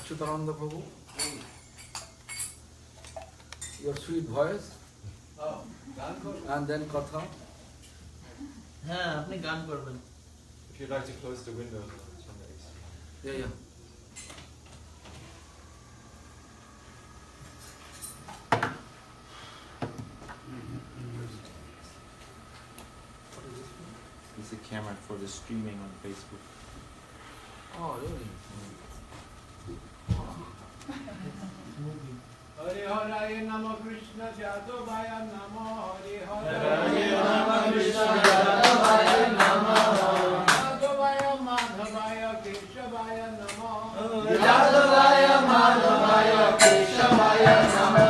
Achyutananda Prabhu, your sweet voice, and then Katha. हाँ, अपने गान करबें. If you'd like to close the window. Yeah. It's a camera for the streaming on Facebook. Oh, really? Hare Hare Nama Krishna Jadavaya Nama Hare Hare Nama Krishna Jadavaya Nama Jadavaya Madhavaya Keshavaya Nama Jadavaya Madhavaya Keshavaya Nama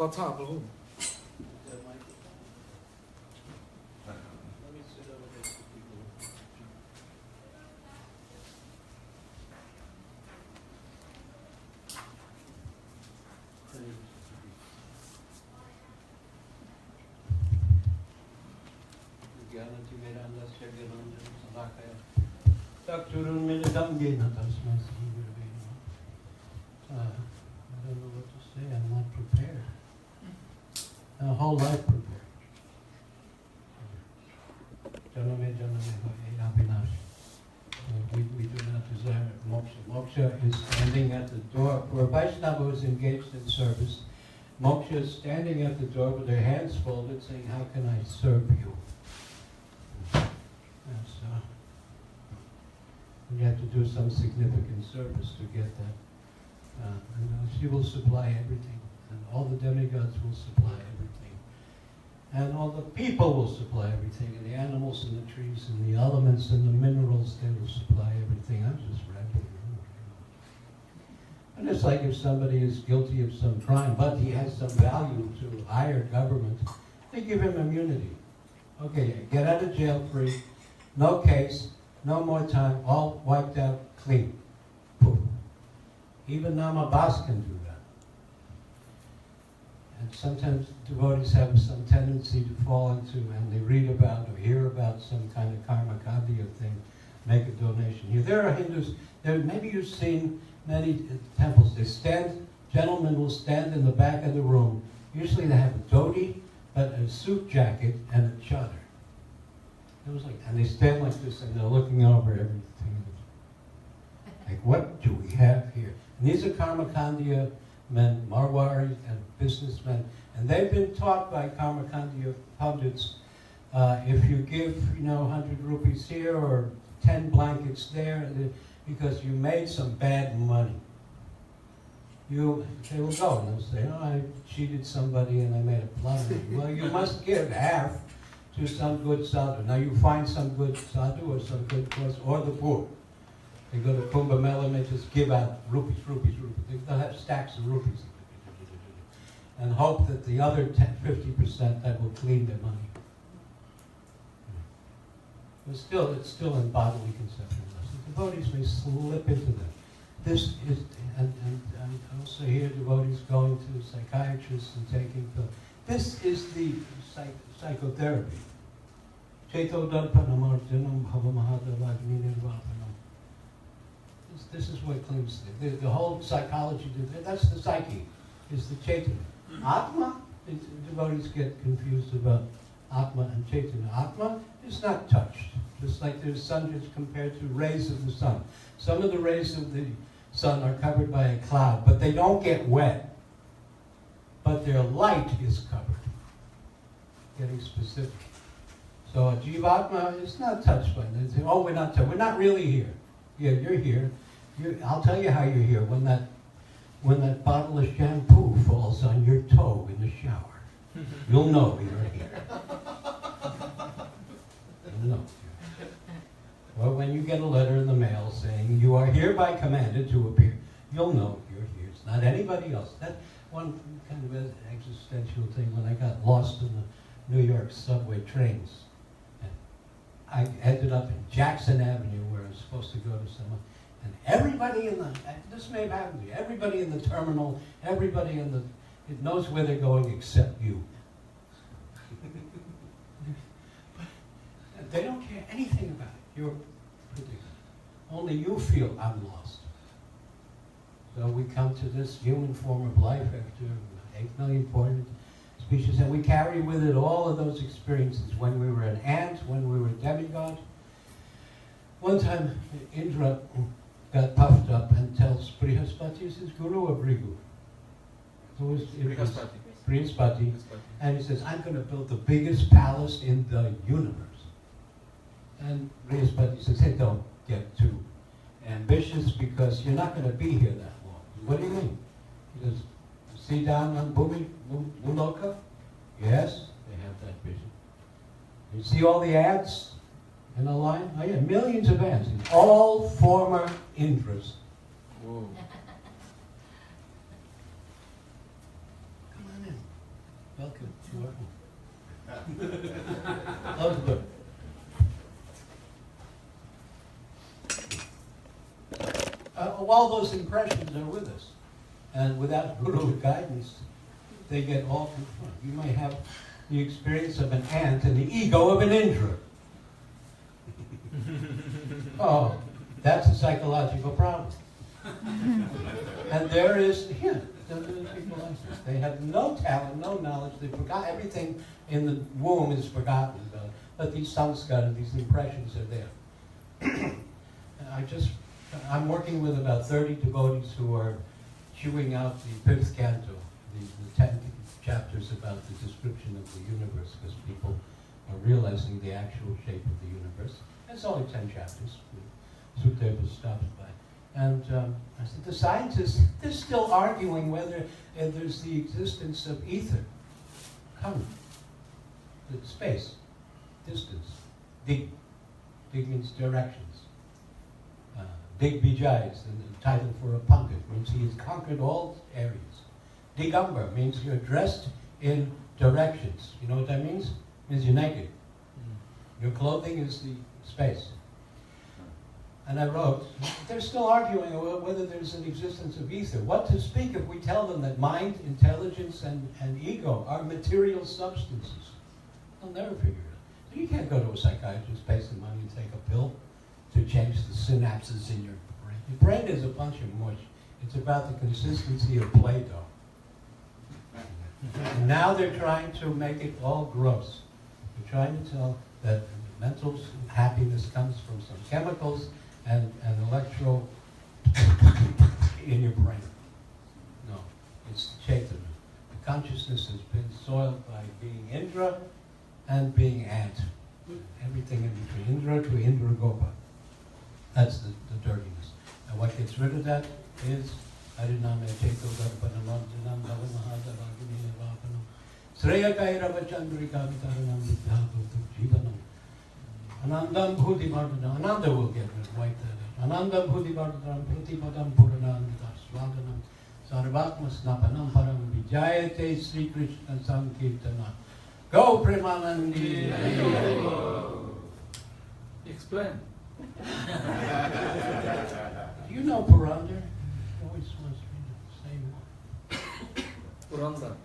Katha, Prabhu. Janati Vedandasya Giranjan Salakaya Takturun Milidam Gena Tasma Sri Gurave Namaha. I don't know what to say, I'm not prepared. A whole life prepared. Janame Janame Hoye Abhinash. We do not desire moksha. Moksha is standing at the door. Where Vaishnava is engaged in service, moksha is standing at the door with their hands folded, saying, "How can I serve you?" And so you have to do some significant service to get that. She will supply everything, and all the demigods will supply everything, and all the people will supply everything, and the animals and the trees and the elements and the minerals, they will supply everything. I'm just rambling. And it's like if somebody is guilty of some crime, but he has some value to higher government, they give him immunity. Okay, get out of jail free, no case, no more time, all wiped out, clean. Poof. Even Namabas can do that. And sometimes devotees have some tendency to fall into, and they read about or hear about some kind of karma kadya thing, make a donation here. There are Hindus, maybe you've seen many temples, gentlemen will stand in the back of the room. Usually they have a dhoti, but a suit jacket and a chadar. It was like, and they stand like this and they're looking over everything. Like, what do we have here? And these are Karmakandya men, Marwaris and businessmen, and they've been taught by Karmakandya pundits, if you give, 100 rupees here or 10 blankets there, because you made some bad money, they will go and they'll say, "Oh, I cheated somebody and I made a blunder." Well, you must give half to some good sadhu. Now you find some good sadhu or some good cause, or the poor. They go to Kumbh Mela and they just give out rupees. They'll have stacks of rupees and hope that the other 50% that will clean their money. But still, it's still in bodily conception. The devotees may slip into that. This is, and also here devotees going to psychiatrists and taking pills. This is the psychotherapy. This is what cleans the whole psychology. That's the psyche, is the Chaitanya. Atma, devotees get confused about Atma and Chaitanya. Atma is not touched. Just like the sun is compared to rays of the sun. Some of the rays of the sun are covered by a cloud, but they don't get wet. But their light is covered. Getting specific. So a Jivatma is not touched by this. Oh, we're not touched. We're not really here. Yeah, you're here. I'll tell you how you're here. When that bottle of shampoo falls on your toe in the shower, you'll know you're here. You'll know. Or when you get a letter in the mail saying you are hereby commanded to appear, you'll know you're here. It's not anybody else. That's one kind of an existential thing. When I got lost in the New York subway trains, and I ended up in Jackson Avenue where I was supposed to go to someone, and everybody this may have happened to you, everybody in the terminal, everybody it knows where they're going except you. They don't care anything about it. You're predicted. Only you feel I'm lost. So we come to this human form of life after 8,400,000 species, and we carry with it all of those experiences. When we were an ant, when we were a demigod. One time, Indra got puffed up and tells Brihaspati, is his guru or Brigu? Brihaspati. And he says, I'm going to build the biggest palace in the universe. And Brihaspati says, hey, don't get too ambitious because you're not going to be here that long. What do you mean? He goes, see down on Muloka? Yes, they have that vision. You see all the ants in a line? Oh yeah, millions of ants. All former Indras. Whoa. Come on in. Welcome. Close the door. All those impressions are with us. And without Guru guidance, they get all confused. You might have the experience of an ant and the ego of an Indra. Oh, that's a psychological problem. And there is, yeah, there are people like this. They have no talent, no knowledge. They forgot everything in the womb is forgotten. But these samskaras, these impressions are there. I'm working with about 30 devotees who are chewing out the fifth canto, the 10 chapters about the description of the universe, because people are realizing the actual shape of the universe. It's only 10 chapters. Suteva stops by. And I said, the scientists, they're still arguing whether there's the existence of ether. Come. The space. Distance. Dig. Dig means directions. Dig Vijay is the title for a Pandit. Means he has conquered all areas. Digambar means you're dressed in directions. You know what that means? It means you're naked. Your clothing is the space. And I wrote, they're still arguing whether there's an existence of ether. What to speak if we tell them that mind, intelligence, and ego are material substances? They'll never figure it out. You can't go to a psychiatrist, pay some money, and take a pill to change the synapses in your brain. Your brain is a bunch of mush. It's about the consistency of Play-Doh. And now they're trying to make it all gross. They're trying to tell that mental happiness comes from some chemicals and electro in your brain. No, it's Chaitanya. The consciousness has been soiled by being Indra and being Ant. Everything in between. Indra to Indra Gopa. That's the dirtiness. And what gets rid of that is Hariname Chaito Darpanam Arjunam Bhavamahadavagini Vapanam Sreya Kairava Chandrika Vitaranam Vidhavatuk Jivanam Anandam Bhuti Vardhanam. Ananda will get rid of, wipe that out. Anandam Bhuti Vardhanam Pratipadam Puranam Vidhaswadanam Sarvatma Snapanam Param Vijayate Sri Krishna Sankirtana. Go Premanandi! Explain. Do you know Purandar? Always wants me to say Purandar.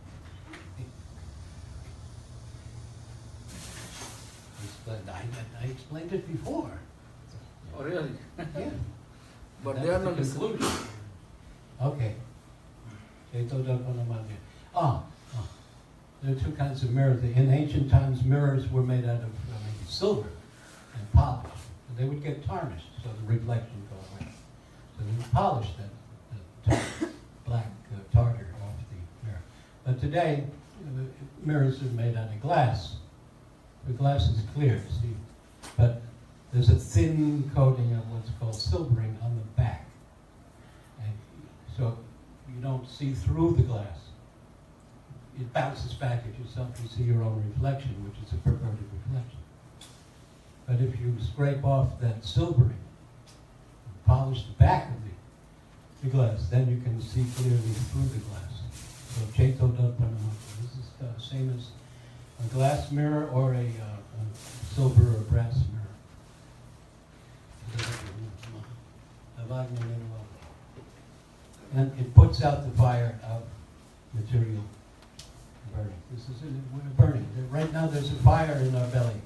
I explained it before. Oh, really? Yeah. But That's they are the not conclusion. listening. Okay. There are two kinds of mirrors. In ancient times, mirrors were made out of silver and polished. They would get tarnished, so the reflection would go away. So they would polish that black tartar off the mirror. But today, mirrors are made out of glass. The glass is clear, see, but there's a thin coating of what's called silvering on the back. And so you don't see through the glass. It bounces back at yourself, you see your own reflection, which is a perverted reflection. But if you scrape off that silvering, polish the back of the glass, then you can see clearly through the glass. So Chaito Dhamma, this is the same as a glass mirror or a silver or brass mirror. And it puts out the fire of material burning. This is it, we're burning. Right now there's a fire in our belly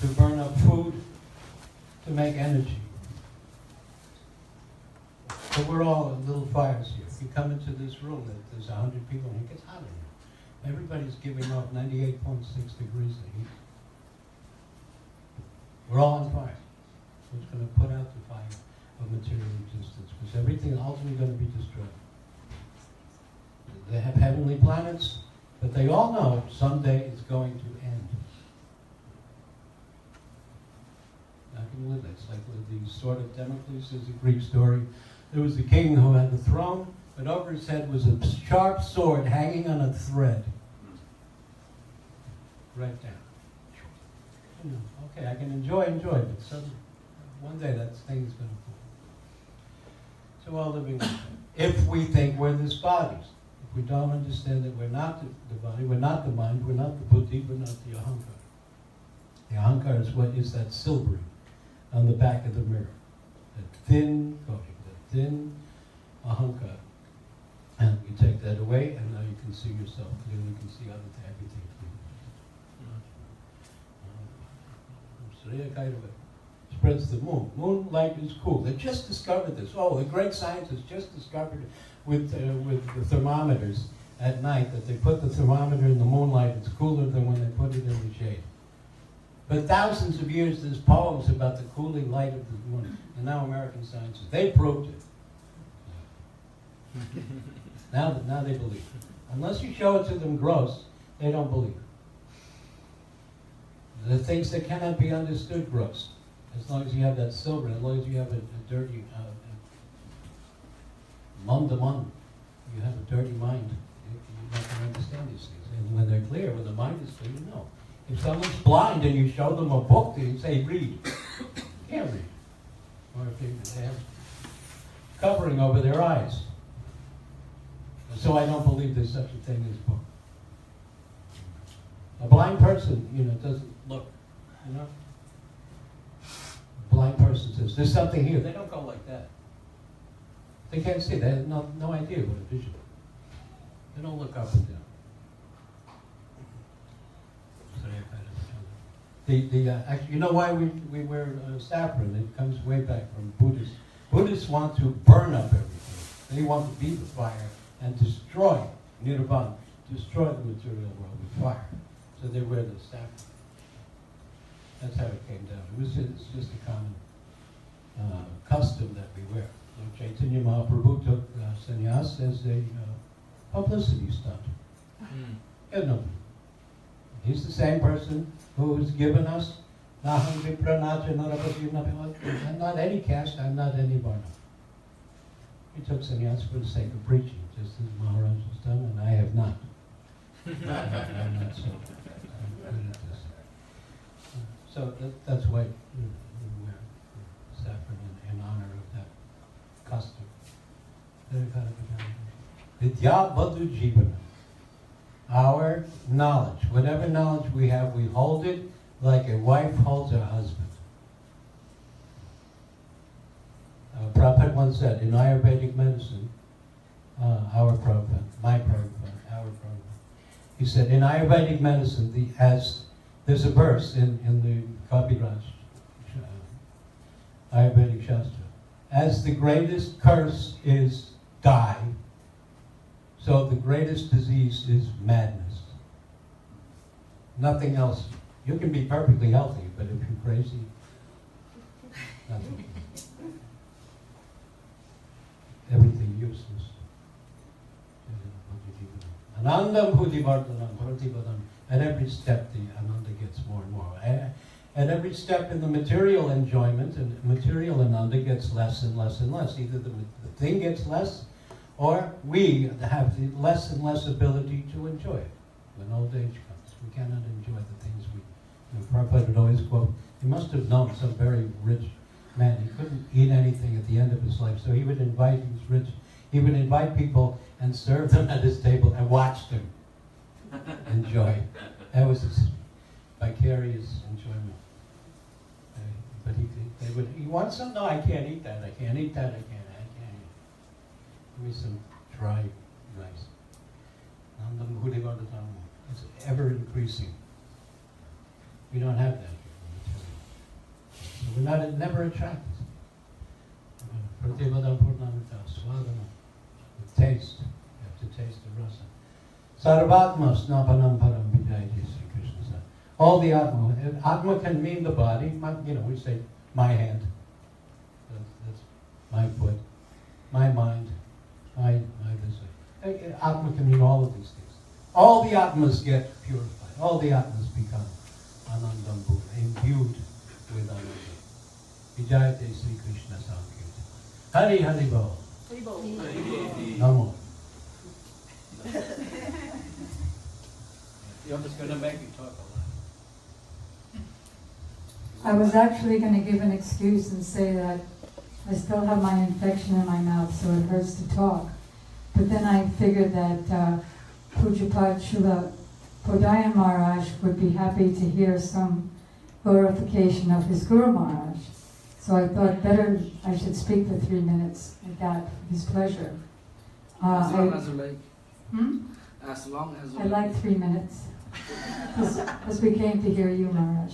to burn up food, to make energy. So we're all in little fires here. If you come into this room, there's 100 people, and it gets hot in here. Everybody's giving off 98.6 degrees of heat. We're all on fire. So it's going to put out the fire of material existence, because everything is ultimately going to be destroyed. They have heavenly planets, but they all know someday it's going to end. Not going to live. It's like the sword of Damocles. There's a Greek story. There was a king who had the throne, but over his head was a sharp sword hanging on a thread. Right down. Okay, I can enjoy, but suddenly, one day that thing is going to fall. So we're all living like that. If we think we're this body, if we don't understand that we're not the body, we're not the mind, we're not the buddhi, we're not the ahankar. The ahankar is what is that silvering on the back of the mirror. That thin coating, that thin ahankar. And you take that away, and now you can see yourself clearly, you can see everything clearly. Srila Kairava. spreads the moon. Moonlight is cool. They just discovered this. Oh, the great scientists just discovered it with the thermometers at night, that they put the thermometer in the moonlight, it's cooler than when they put it in the shade. But thousands of years, there's poems about the cooling light of the moon. And now American scientists, they proved it. Now they believe. Unless you show it to them gross, they don't believe. The things that cannot be understood gross. As long as you have that silver, as long as you have a dirty mun, you have a dirty mind. You're not going to understand these things. And when they're clear, when the mind is clear, you know. If someone's blind and you show them a book, they say, read. Can't read. Or if they have covering over their eyes. So I don't believe there's such a thing as a book. A blind person, doesn't look, A blind person says, there's something here. They don't go like that. They can't see. They have no idea what a vision is. They don't look up and down. Actually, you know why we wear saffron? It comes way back from Buddhists. Buddhists want to burn up everything. They want to be the fire and destroy nirvana, destroy the material world with fire. So they wear the saffron. That's how it came down. It's just a common custom that we wear. So Chaitanya Mahaprabhu took sannyas as a publicity stunt. No. He's the same person who has given us not any caste, I'm not any varna. He took sannyas for the sake of preaching, just as Maharaja has done, and I have not. I'm not so good at this. So that's why we wear saffron in honor of that custom. Vidya Vadhu Jivana. Our knowledge, whatever knowledge we have, we hold it like a wife holds her husband. Prabhupada once said, in Ayurvedic medicine, our Prabhupada, he said, in Ayurvedic medicine, there's a verse in the Kabiraj, Ayurvedic Shastra, as the greatest curse is die, so the greatest disease is madness. Nothing else. You can be perfectly healthy, but if you're crazy, nothing. Everything useless. Anandam Hudivardhanam Prativadam. At every step, the Ananda gets more and more. At every step in the material enjoyment, and material Ananda gets less and less and less. Either the thing gets less, or we have the less and less ability to enjoy it. When old age comes, we cannot enjoy the things Prabhupada would always quote, he must have known some very rich man. He couldn't eat anything at the end of his life, so he was rich, he would invite people and serve them at his table and watch them enjoy. That was his vicarious enjoyment. But he wants some? No, I can't eat that, I can't eat that, I can't eat. Give me some dry rice. It's ever increasing. We don't have that here. So we're never attracted. The taste. You have to taste the rasa. Sarvatma snapanam param vijayati, Sri Krishna said. All the Atma. Atma can mean the body. We say my hand. That's my foot. My mind. My this. Atma can mean all of these things. All the Atmas get purified. All the Atmas become Anandam Bhuva, imbued with Ananda. Vijayate Sri Krishna Sankirtan. Hari Hari Bol. Namo. You're just going to make me talk a lot. I was actually going to give an excuse and say that I still have my infection in my mouth, so it hurts to talk. But then I figured that Pujapad Srila Bodhayan Maharaj would be happy to hear some glorification of his Guru Maharaj. So I thought better I should speak for 3 minutes at that, his pleasure. As long as you like. As long as you I like 3 minutes, because we came to hear you, Maharaj.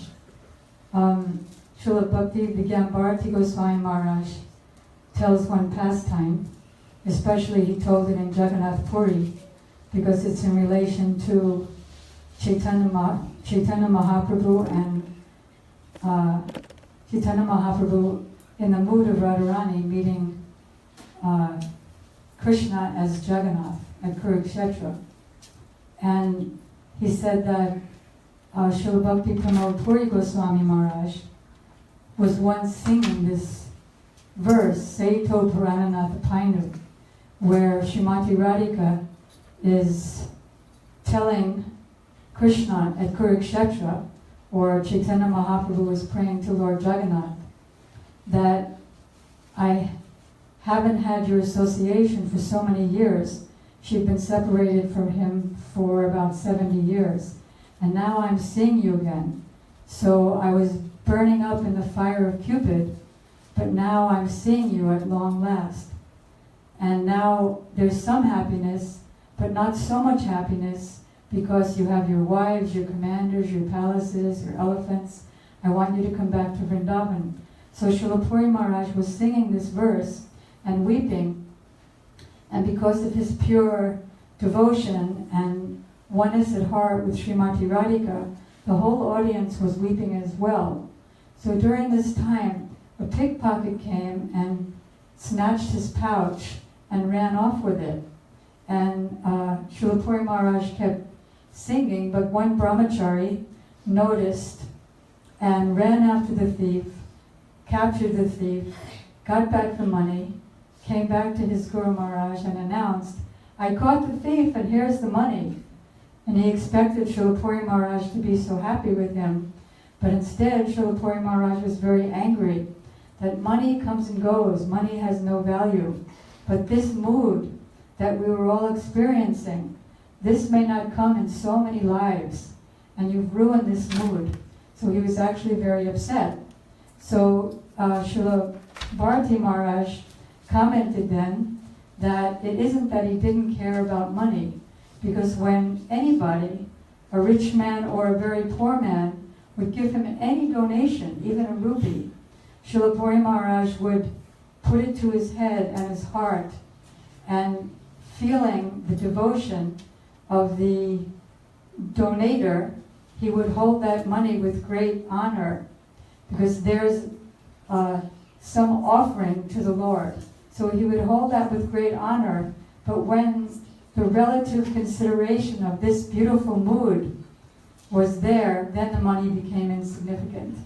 Srila Bhakti Vigyan Bharati Goswami Maharaj tells one pastime, especially he told it in Jagannath Puri, because it's in relation to Chaitanya Mahaprabhu and Chaitanya Mahaprabhu in the mood of Radharani meeting Krishna as Jagannath at Kurukshetra. And he said that Srila Bhakti Pramod Puri Goswami Maharaj was once singing this verse, Saito Purananatha Painu, where Srimati Radhika is telling Krishna at Kurukshetra, or Chaitanya Mahaprabhu is praying to Lord Jagannath, that I haven't had your association for so many years. She'd been separated from him for about 70 years. And now I'm seeing you again. So I was burning up in the fire of Cupid, but now I'm seeing you at long last. And now there's some happiness, but not so much happiness, because you have your wives, your commanders, your palaces, your elephants. I want you to come back to Vrindavan. So Srila Puri Maharaj was singing this verse and weeping, and because of his pure devotion and oneness at heart with Srimati Radhika, the whole audience was weeping as well. So during this time, a pickpocket came and snatched his pouch and ran off with it. And Srila Puri Maharaj kept singing, but one brahmachari noticed and ran after the thief, captured the thief, got back the money, came back to his Guru Maharaj and announced, I caught the thief and here's the money. And he expected Srila Puri Maharaj to be so happy with him, but instead Srila Puri Maharaj was very angry that money comes and goes, money has no value. But this mood that we were all experiencing, this may not come in so many lives, and you've ruined this mood. So he was actually very upset. So Srila Bharati Maharaj commented then that it isn't that he didn't care about money, because when anybody, a rich man or a very poor man, would give him any donation, even a rupee, Srila Puri Maharaj would put it to his head and his heart, and feeling the devotion of the donator, he would hold that money with great honor, because there's some offering to the Lord. So he would hold that with great honor, but when the relative consideration of this beautiful mood was there, then the money became insignificant.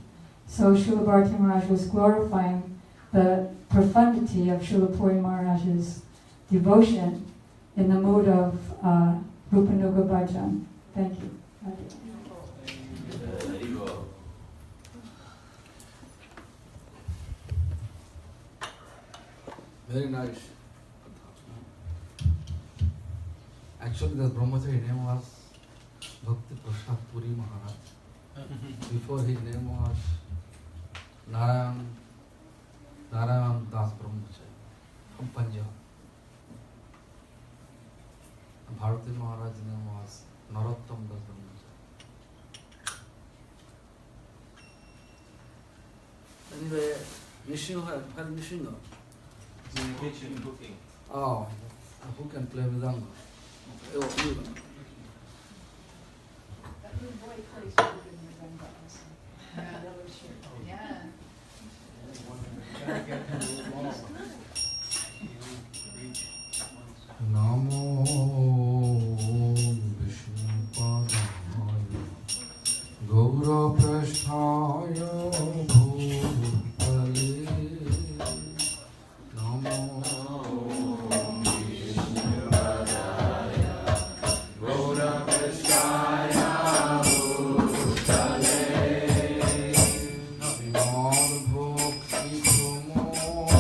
So Srila Bharati Maharaj was glorifying the profundity of Srila Puri Maharaj's devotion in the mood of Rupanuga Bhajan. Thank you. Very nice. Actually, the Brahmachari name was Bhakti Prasad Puri Maharaj. Before his name was Narayan Das Brahmachari from Punjab. Bharati Maharaj's name was Narottam Das Brahmachari. Anyway, Nishinga, where is Nishinga? In the kitchen cooking. Oh, who can play Vedanga? Oh, you. That little boy plays good in November also. Yellow shirt. Yeah. Namo Vishnu Padaya Gaura Prasthaya Bhutale Namo Vishnu Padaya Gaura Prasthaya Bhutale Viman Bhakti Pramodaya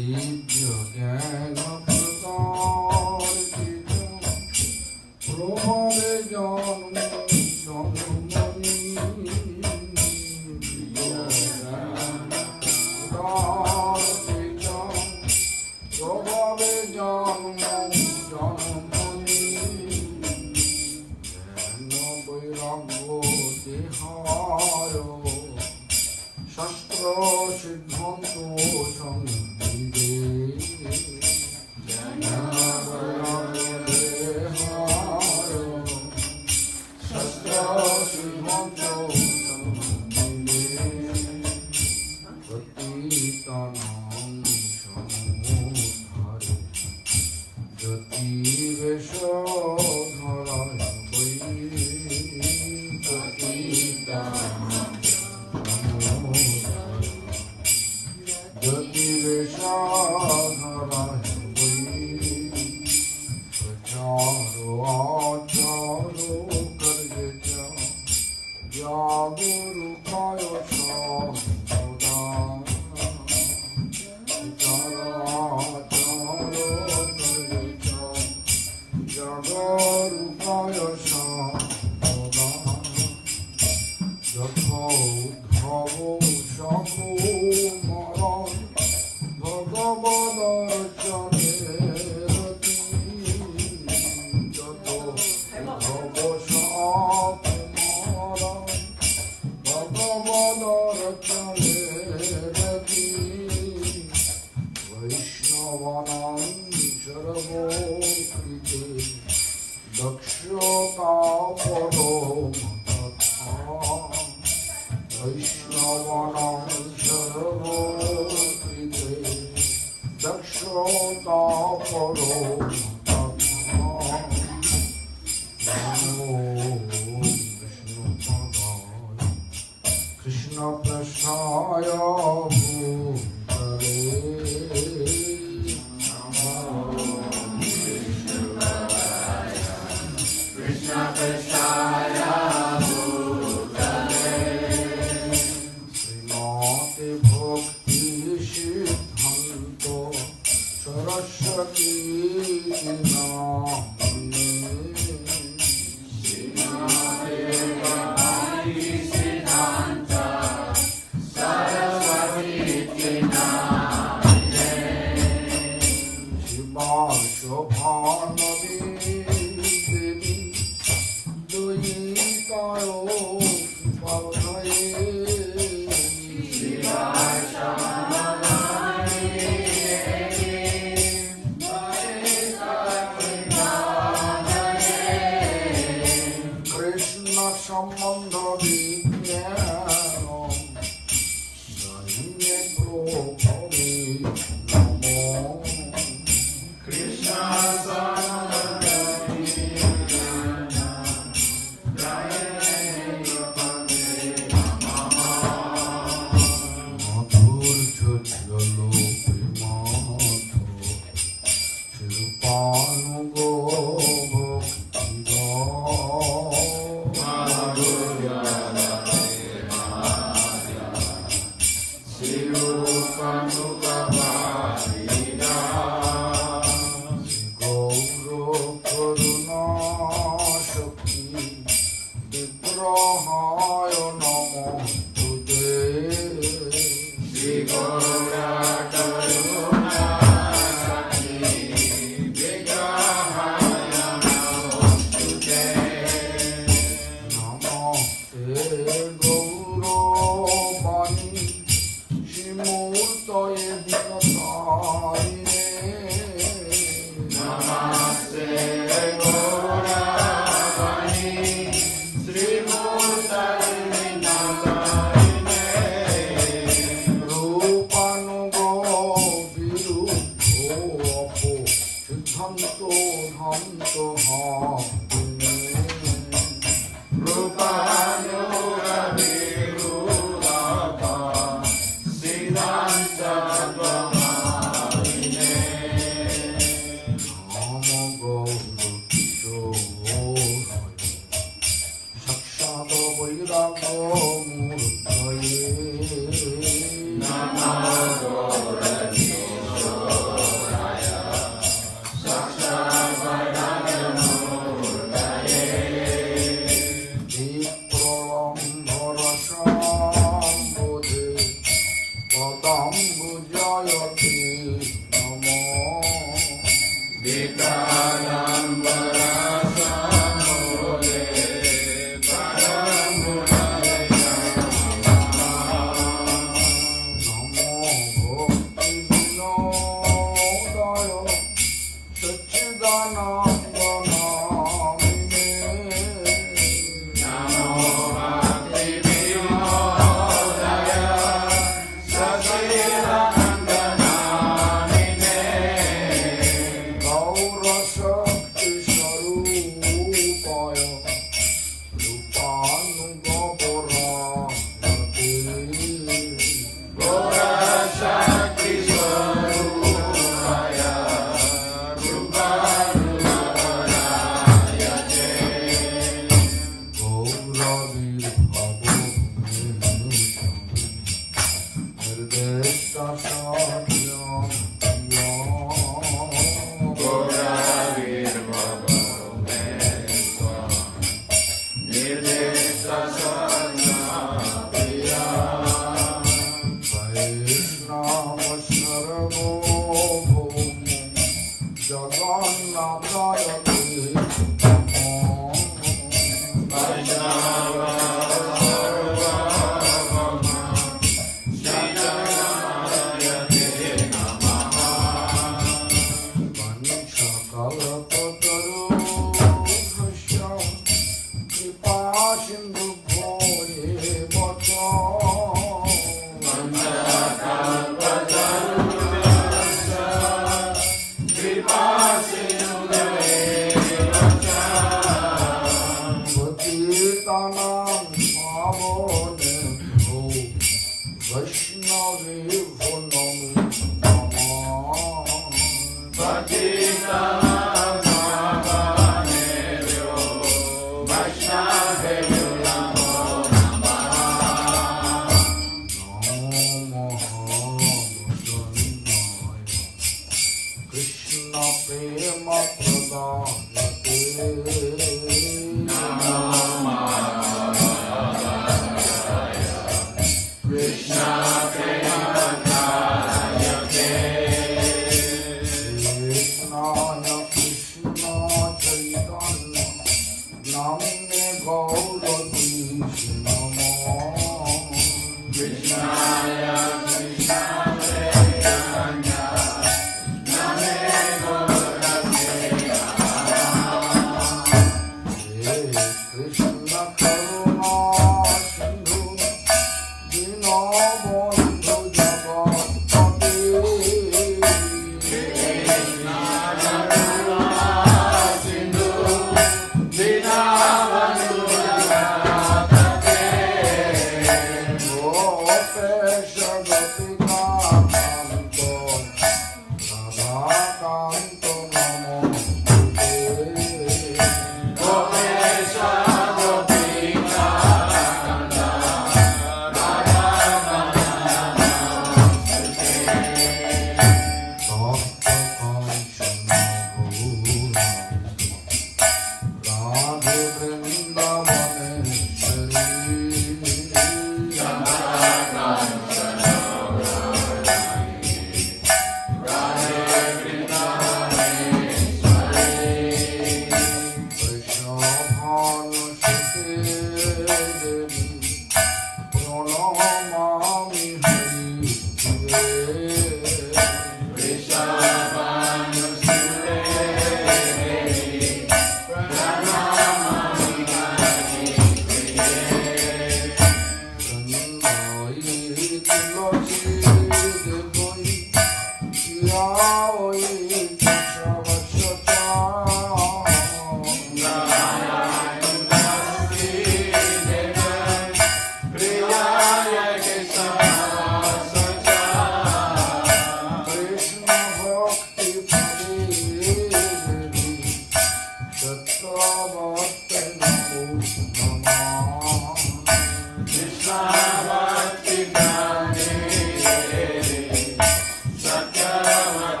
Satyavati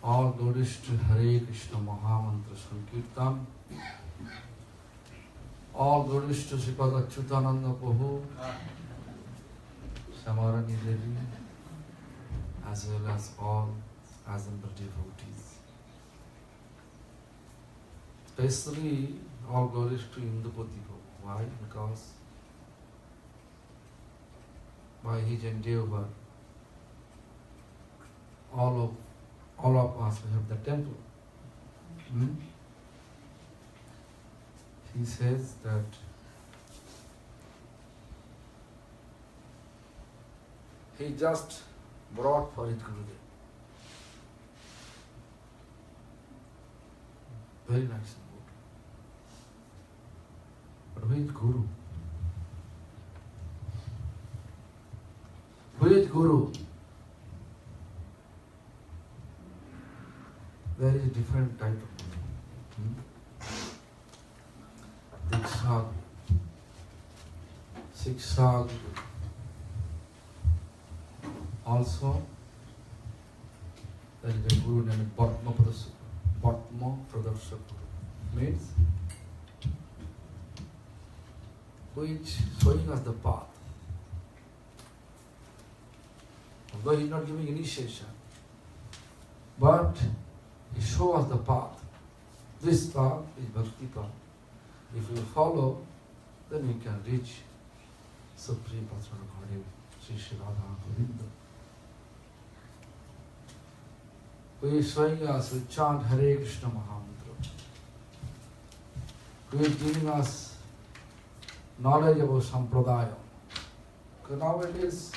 All glories to Hare Krishna Mahamantra Sankirtan. All glories to Srila Achyutananda Prabhu, Samarani Devi, as well as all Assembled devotees. Especially all glories to Indupati Prabhu. Why? Because by his endeavor, all of us we have the temple. He says that he just brought for his Gurudev. Very nice book. But who is Guru? Who is Guru? There is different type of Guru. Shiksha Guru. Also, there is a Guru named Bhatma Pradarshaka Guru. Means, who is showing us the path. Although he is not giving initiation, but he shows us the path. This path is Bhakti path. If we follow, then we can reach Supreme Personal Godhead, Sri Srila Govinda. Who is showing us, we chant Hare Krishna Mahamantra. Who is giving us knowledge about Sampradaya. Because nowadays,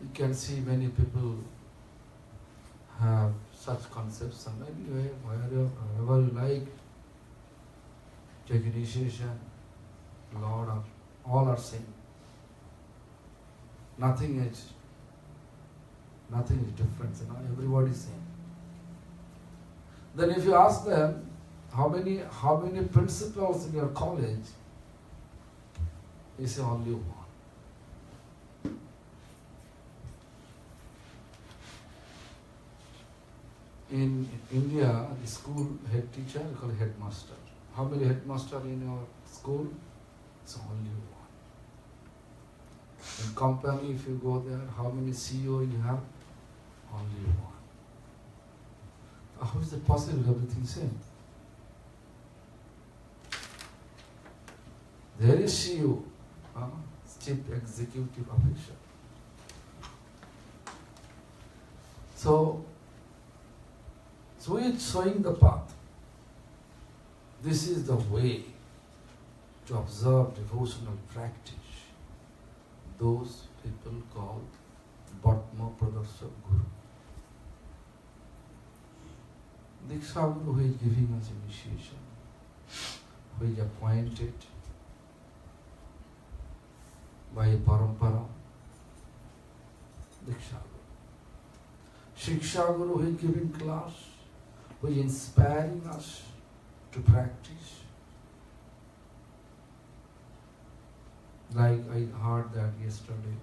you can see many people have such concepts, and maybe wherever you like, take initiation, Lord, all are same. Nothing is different, everybody is same. Then if you ask them, how many principals in your college? You say only one. In India, the school head teacher is called headmaster. How many headmaster in your school? It's only one. In company, if you go there, how many CEO you have? Only one. How is it possible everything same? There is CEO, Chief Executive Officer. So he is showing the path. This is the way to observe devotional practice. Those people called Bhatma Pradarshak Guru. Diksha Guru who is giving us initiation, who is appointed by a parampara. Diksha Guru. Shiksha Guru who is giving class, who is inspiring us to practice. Like I heard that yesterday,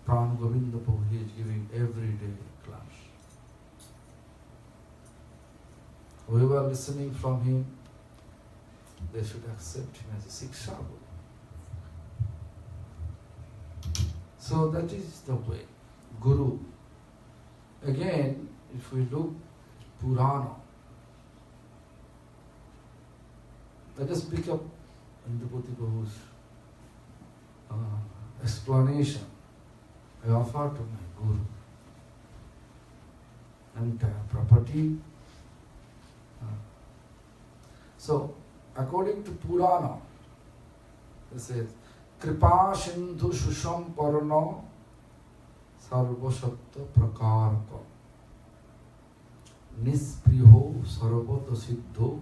Pran Govinda Prabhu, he is giving every day class. Whoever listening from him, they should accept him as a Siksha Guru. So that is the way. Guru. Again, if we look Purana, let us pick up Indapati Prabhu's explanation. I offer to my Guru entire property. So, according to Purana, it says, Kripa Sindhu Shusham Parana Sarvashatta Prakarpa Nispriho Sarvata Siddho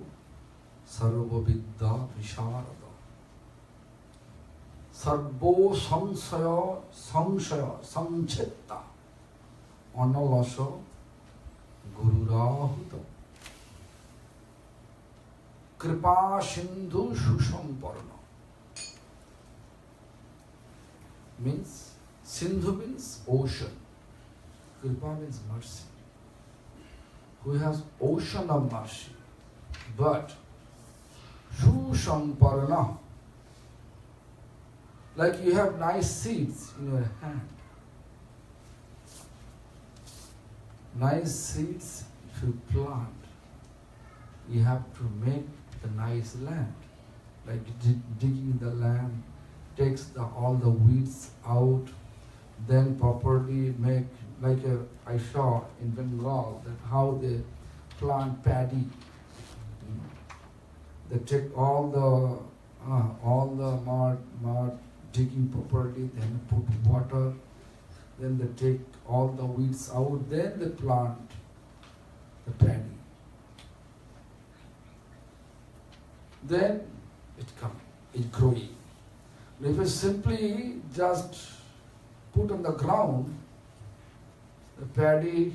Sarvavidya Visharada Sarvo Samshaya Samchitta Analasa Gururahuta Kripa Sindhu Shushamparana means Sindhu means ocean. Kripa means mercy. Who has ocean of mercy. But Shushamparana, like you have nice seeds in your hand. Nice seeds, if you plant, you have to make the nice land. Like digging the land, takes all the weeds out, then properly make, I saw in Bengal, that how they plant paddy. They take all the mud, digging properly, then put water, then they take all the weeds out, then they plant the paddy. Then it growing. If you simply just put on the ground, the paddy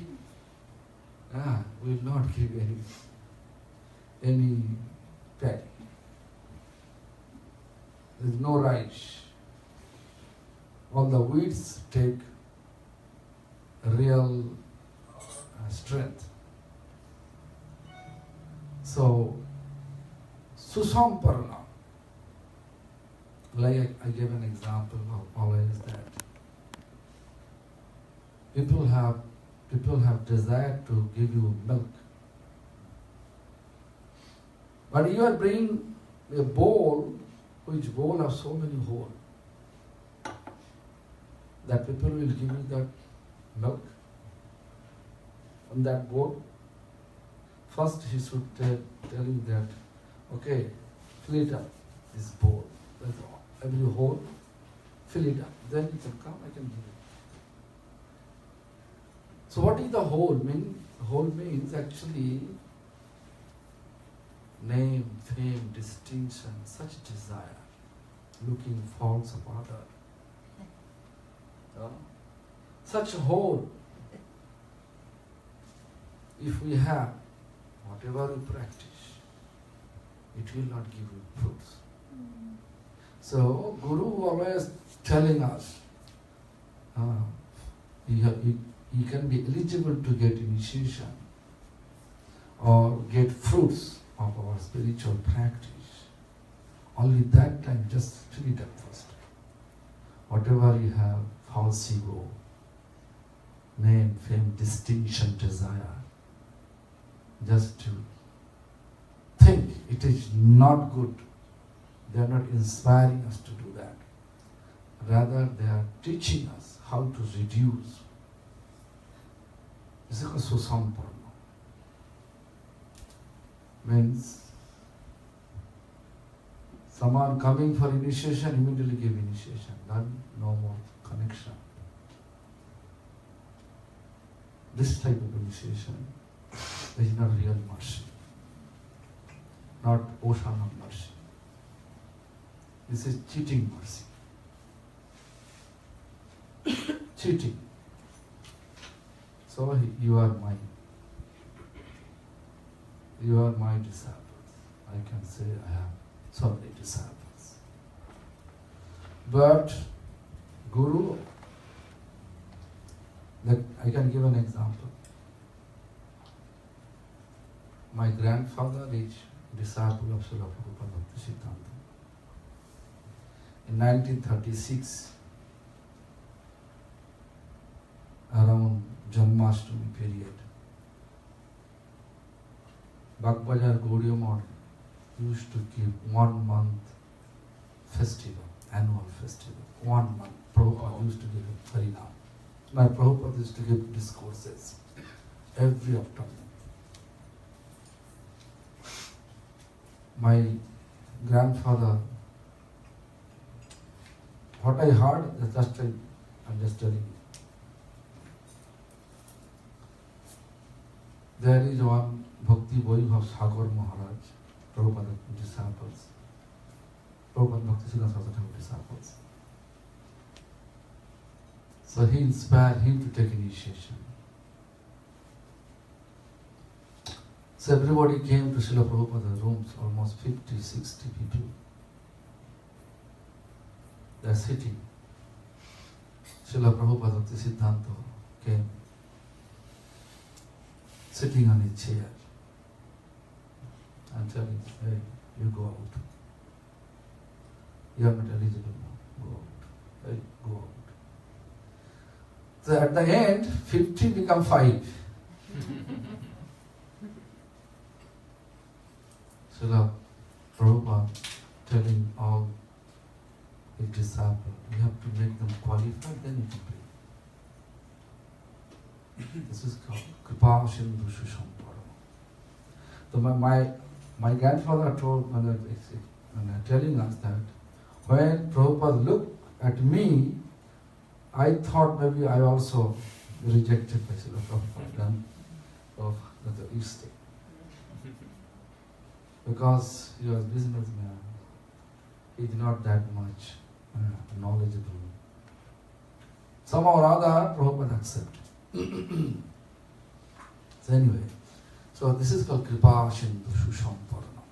will not give any paddy. There is no rice. All the weeds take real strength. So, Susamparana, like I gave an example of always that people have desire to give you milk, but you are bringing a bowl, which bowl has so many holes, that people will give you that milk on that bowl. First he should tell you that, okay, fill it up, this bowl, that's all. Every hole, fill it up. Then you can come, I can give it. So what is the whole mean? The whole means actually name, fame, distinction, such desire, looking faults of other. Such a whole, if we have, whatever we practice, it will not give you fruits. So, Guru always telling us, he can be eligible to get initiation fruits of our spiritual practice. Only that time, just fill it up first. Whatever you have, false ego, name, fame, distinction, desire, just to think it is not good. They are not inspiring us to do that. Rather, they are teaching us how to reduce. This is called susamparna. Means someone coming for initiation, immediately give initiation. None, no more connection. This type of initiation is not real mercy, not ocean of mercy. This is cheating mercy. Cheating. So you are my disciples. I can say I have so many disciples. But Guru, I can give an example. My grandfather is disciple of Srila Prabhupada Bhakti Siddhanta. In 1936, around Janmashtami period, Bagbajar Gaudiya Math used to give 1 month festival, annual festival. 1 month. Prabhupada used to give a Harinam. My Prabhupada used to give discourses every afternoon. My grandfather, what I heard, I'm just telling you. There is one Bhakti Vaibhav Sagar Maharaj, Prabhupada disciples. Prabhupada Bhakti Siddhanta Saraswati disciples. So he inspired him to take initiation. So everybody came to Srila Prabhupada's rooms, almost 50, 60 people. They are sitting. Srila Prabhupada Bhakti Siddhanta came, sitting on his chair and telling, hey, you go out. You are not eligible now. Go out. Hey, go out. So at the end, 50 become 5. Srila Prabhupada telling all his disciples, you have to make them qualified, then you can pray. This is called Kripa Sindhu Susamparana. So my grandfather told, telling us that when Prabhupada looked at me, I thought maybe I also rejected by Srila Prabhupada of the East. Because he was businessman, he is not that much knowledgeable. Somehow or other, Prabhupada accepted. So anyway, so this is called Kripa Sindhu Susamparana.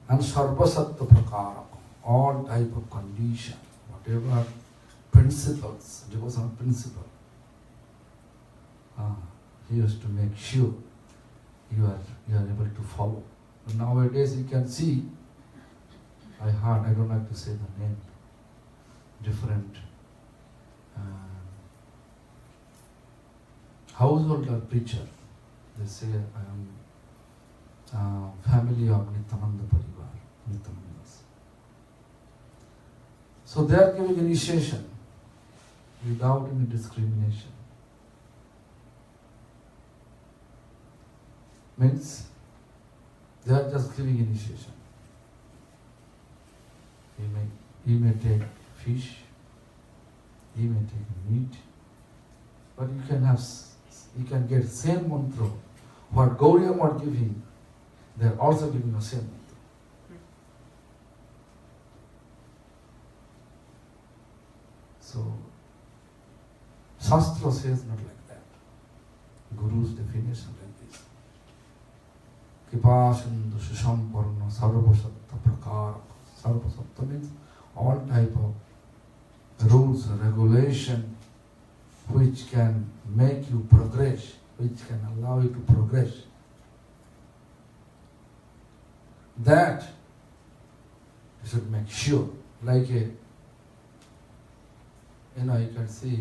And Sarvasattva Prakara, all type of condition, whatever principles, devotional principle, he used to make sure you are able to follow. But nowadays you can see, I heard, I don't like to say the name, different householder preacher. They say, I am family of Nityananda Parivar, Nityanandas. So they are giving initiation without any discrimination. Means they are just giving initiation. He may take fish, he may take meat, but you can get same mantra. What Gauriya are giving, they are also giving the same mantra. So Shastra says not like that. Guru's definition like this. Kripa Sindhu Susamparana Sarvasattva Prakara. Sarvasattva means all type of rules, regulation which can make you progress which can allow you to progress. That you should make sure, like you can see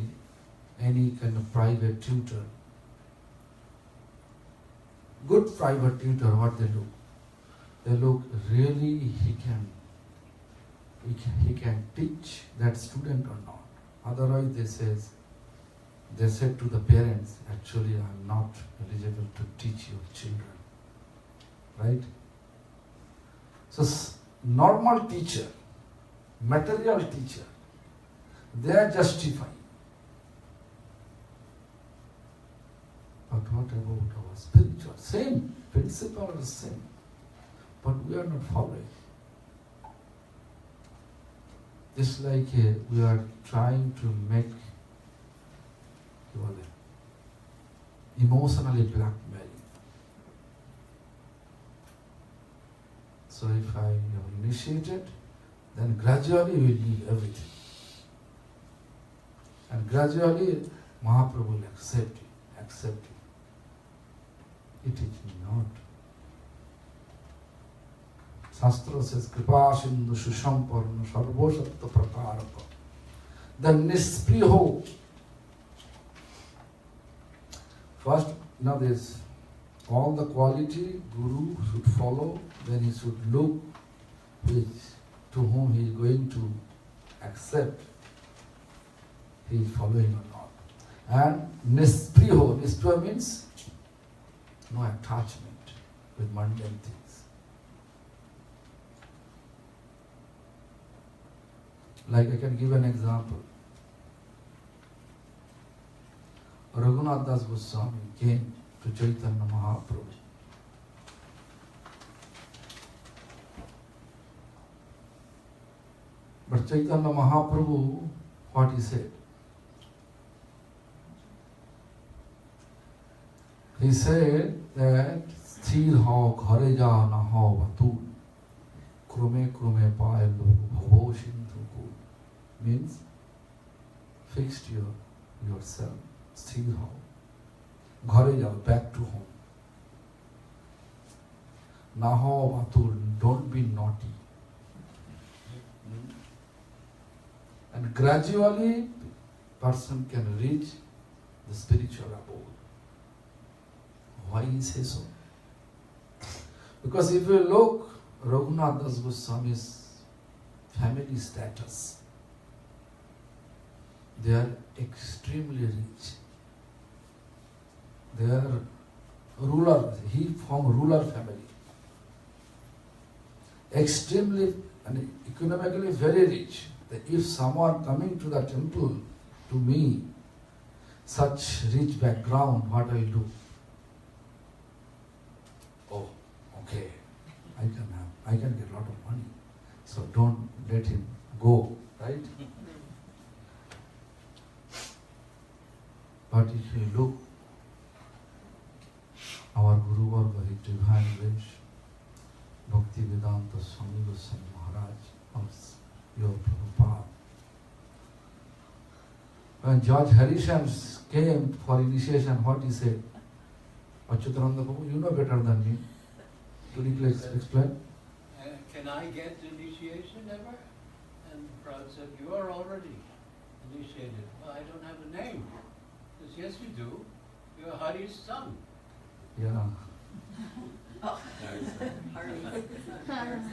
any kind of private tutor. Good private tutor, what they look? They look really he can teach that student or not. Otherwise they said to the parents, actually I am not eligible to teach your children. Right? So normal teacher, material teacher, they are justifying. But what about our spiritual? Same principle is same. But we are not following. Just like we are trying to make emotionally blackmail. So if I am initiated, then gradually we leave everything. And gradually Mahaprabhu will accept it. It is not. Shastra says, Kripa Sindhu Shushamparna Sarvoshatta Prakaraka. The Nispriho. First, now there's all the quality Guru should follow, then he should look to whom he is going to accept he is following or not. And Nispriho. Nispriho means no attachment with mundane things. Like I can give an example. Raghunath Das Goswami came to Chaitanya Mahaprabhu. But Chaitanya Mahaprabhu, what he said? He said that Sthir hao ghare ja na hao vatul krume krume pae lo bhavo sindhu kul. Means fixed yourself. Sthir hao. Ghare jao, back to home. Na hao vatul, don't be naughty. And gradually person can reach the spiritual abode. Why he says so? Because if you look Raghunath Das Goswami's family status, they are extremely rich. They are ruler. He from ruler family. Extremely and economically very rich. That if someone coming to the temple to me, such rich background, what I will do? Oh, okay, I can get a lot of money. So don't let him go, right? But if you look, our Guru Varga, his divine wish, Bhakti Vedanta Swami Goswami Maharaj, your Prabhupada. When George Harrison came for initiation, what he said? Achyutananda Prabhu, you know better than me. Could you please explain? Can I get initiation ever? And Prabhupada said, you are already initiated. Well, I don't have a name. He says, yes you do. You're Hari's son. Yeah. Oh.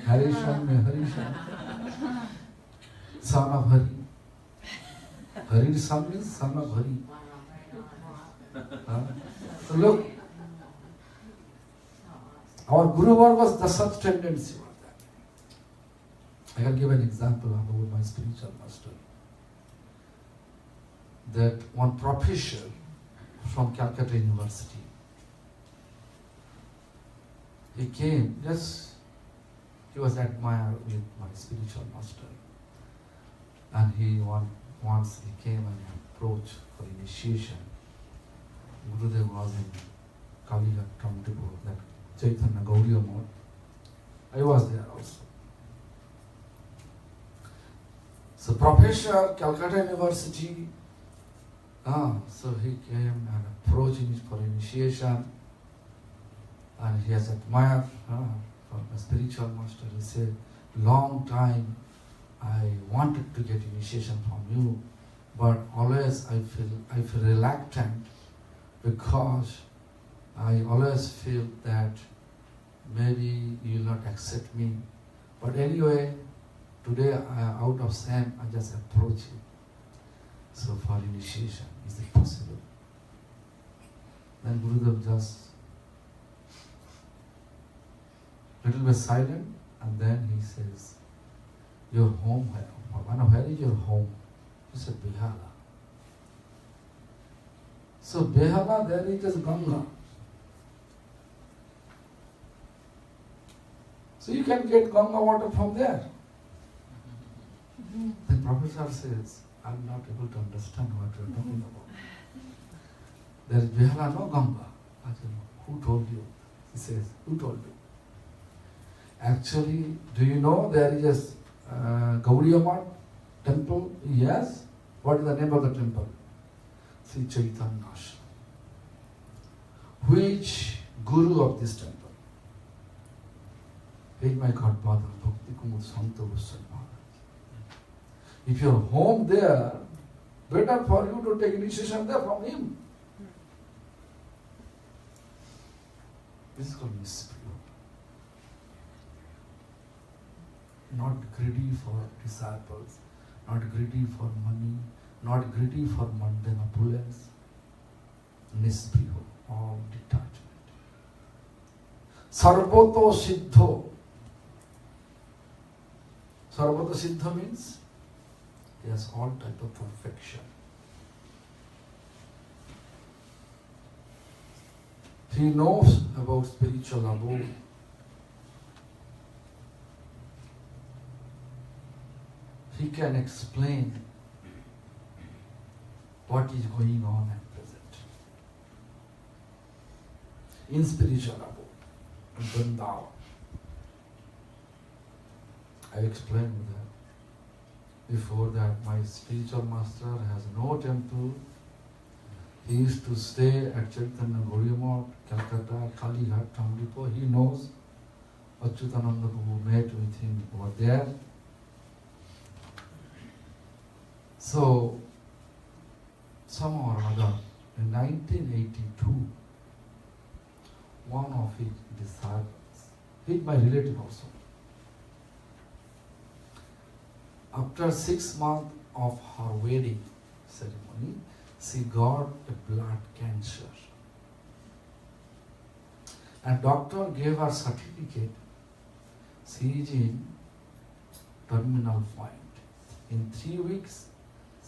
Harishan. Son of Hari. Hari's son means son of Hari. So look, our Guru was the such tendency was that. I can give an example about my spiritual master. That one professor from Calcutta University, he came, he was admired with my spiritual master. And once he came and approached for initiation, Gurudev was in Kaligat Temple, that Chaitanya Gaudiya mode. I was there also. So Professor, Calcutta University, So he came and approached him for initiation, and he has admired from a spiritual master. He said, long time I wanted to get initiation from you, but always I feel reluctant because I always feel that maybe you will not accept me. But anyway, today out of shame I just approach you. So for initiation, is it possible? Then Gurudev just little bit silent, and then he says, your home, where is your home? He said, Behala. So Behala, there is just Ganga. So you can get Ganga water from there. The professor says, I'm not able to understand what you are talking about. There is Behala, no Ganga. I said, who told you? He says, who told you? Actually, do you know there is a Gaudiya Math temple? Yes. What is the name of the temple? Sri Chaitanya Ashram. Which guru of this temple? Hey, my godfather, Bhakti Kumud Santa Goswami Maharaj. If your home there, better for you to take initiation there from him. This is called mystery. Not greedy for disciples, not greedy for money, not greedy for mundane opulence. Nispriho, all detachment. Sarvato Siddho. Sarvato Siddha means he has all type of perfection. He knows about spiritual abode. He can explain what is going on at present. In spiritual abode, in Vrindavan. I explained that before that my spiritual master has no temple. He used to stay at Chaitanya Gaudiya Math, Calcutta, Kalighat, Tamripo. He knows Achyutananda who met with him over there. So, somehow or other, in 1982, one of his disciples, he is my relative also, after 6 months of her wedding ceremony, she got a blood cancer. And doctor gave her certificate. She is in terminal point. In 3 weeks,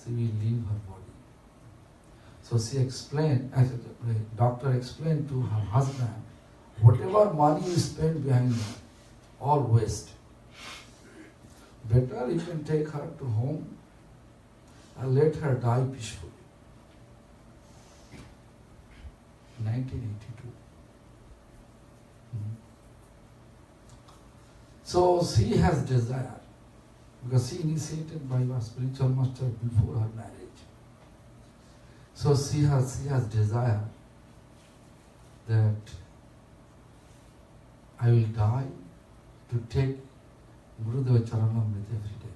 she will leave her body. So she explained, as the doctor explained to her husband, whatever money you spend behind her, all waste. Better you can take her to home and let her die peacefully. 1982. So she has desire, because she initiated by her spiritual master before her marriage. So she has desire that I will die to take Gurudeva Charanamrita every day.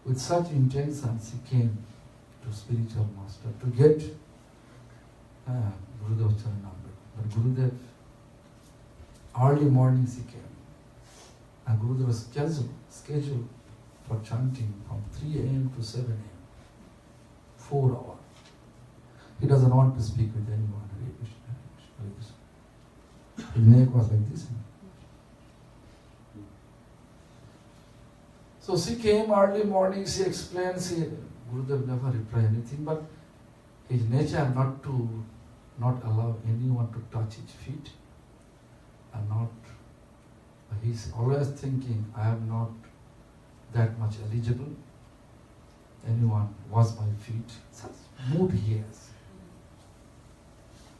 With such intention, she came to spiritual master to get Gurudeva Charanamrita. But Gurudev, early morning she came. And Gurudev was scheduled for chanting from 3 a.m. to 7 a.m. 4 hours. He doesn't want to speak with anyone. Hare Krishna, Hare Krishna. His neck was like this. So she came early morning, she explained, Gurudev never replied anything, but his nature not allow anyone to touch his feet, and he's always thinking, I am not that much eligible. Anyone wash my feet. Such mood he has.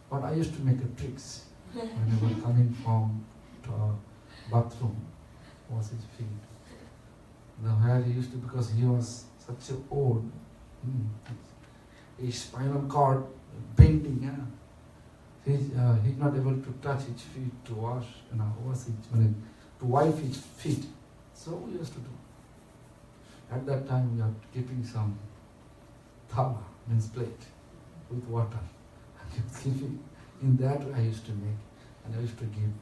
But I used to make a tricks whenever coming from to a bathroom, wash his feet. Now where he used to, because he was such old, His spinal cord bending. He's not able to touch his feet to wash, to wipe his feet. So we used to do. At that time we are keeping some thawa, means plate, with water. Keeping. In that way I used to make, and I used to give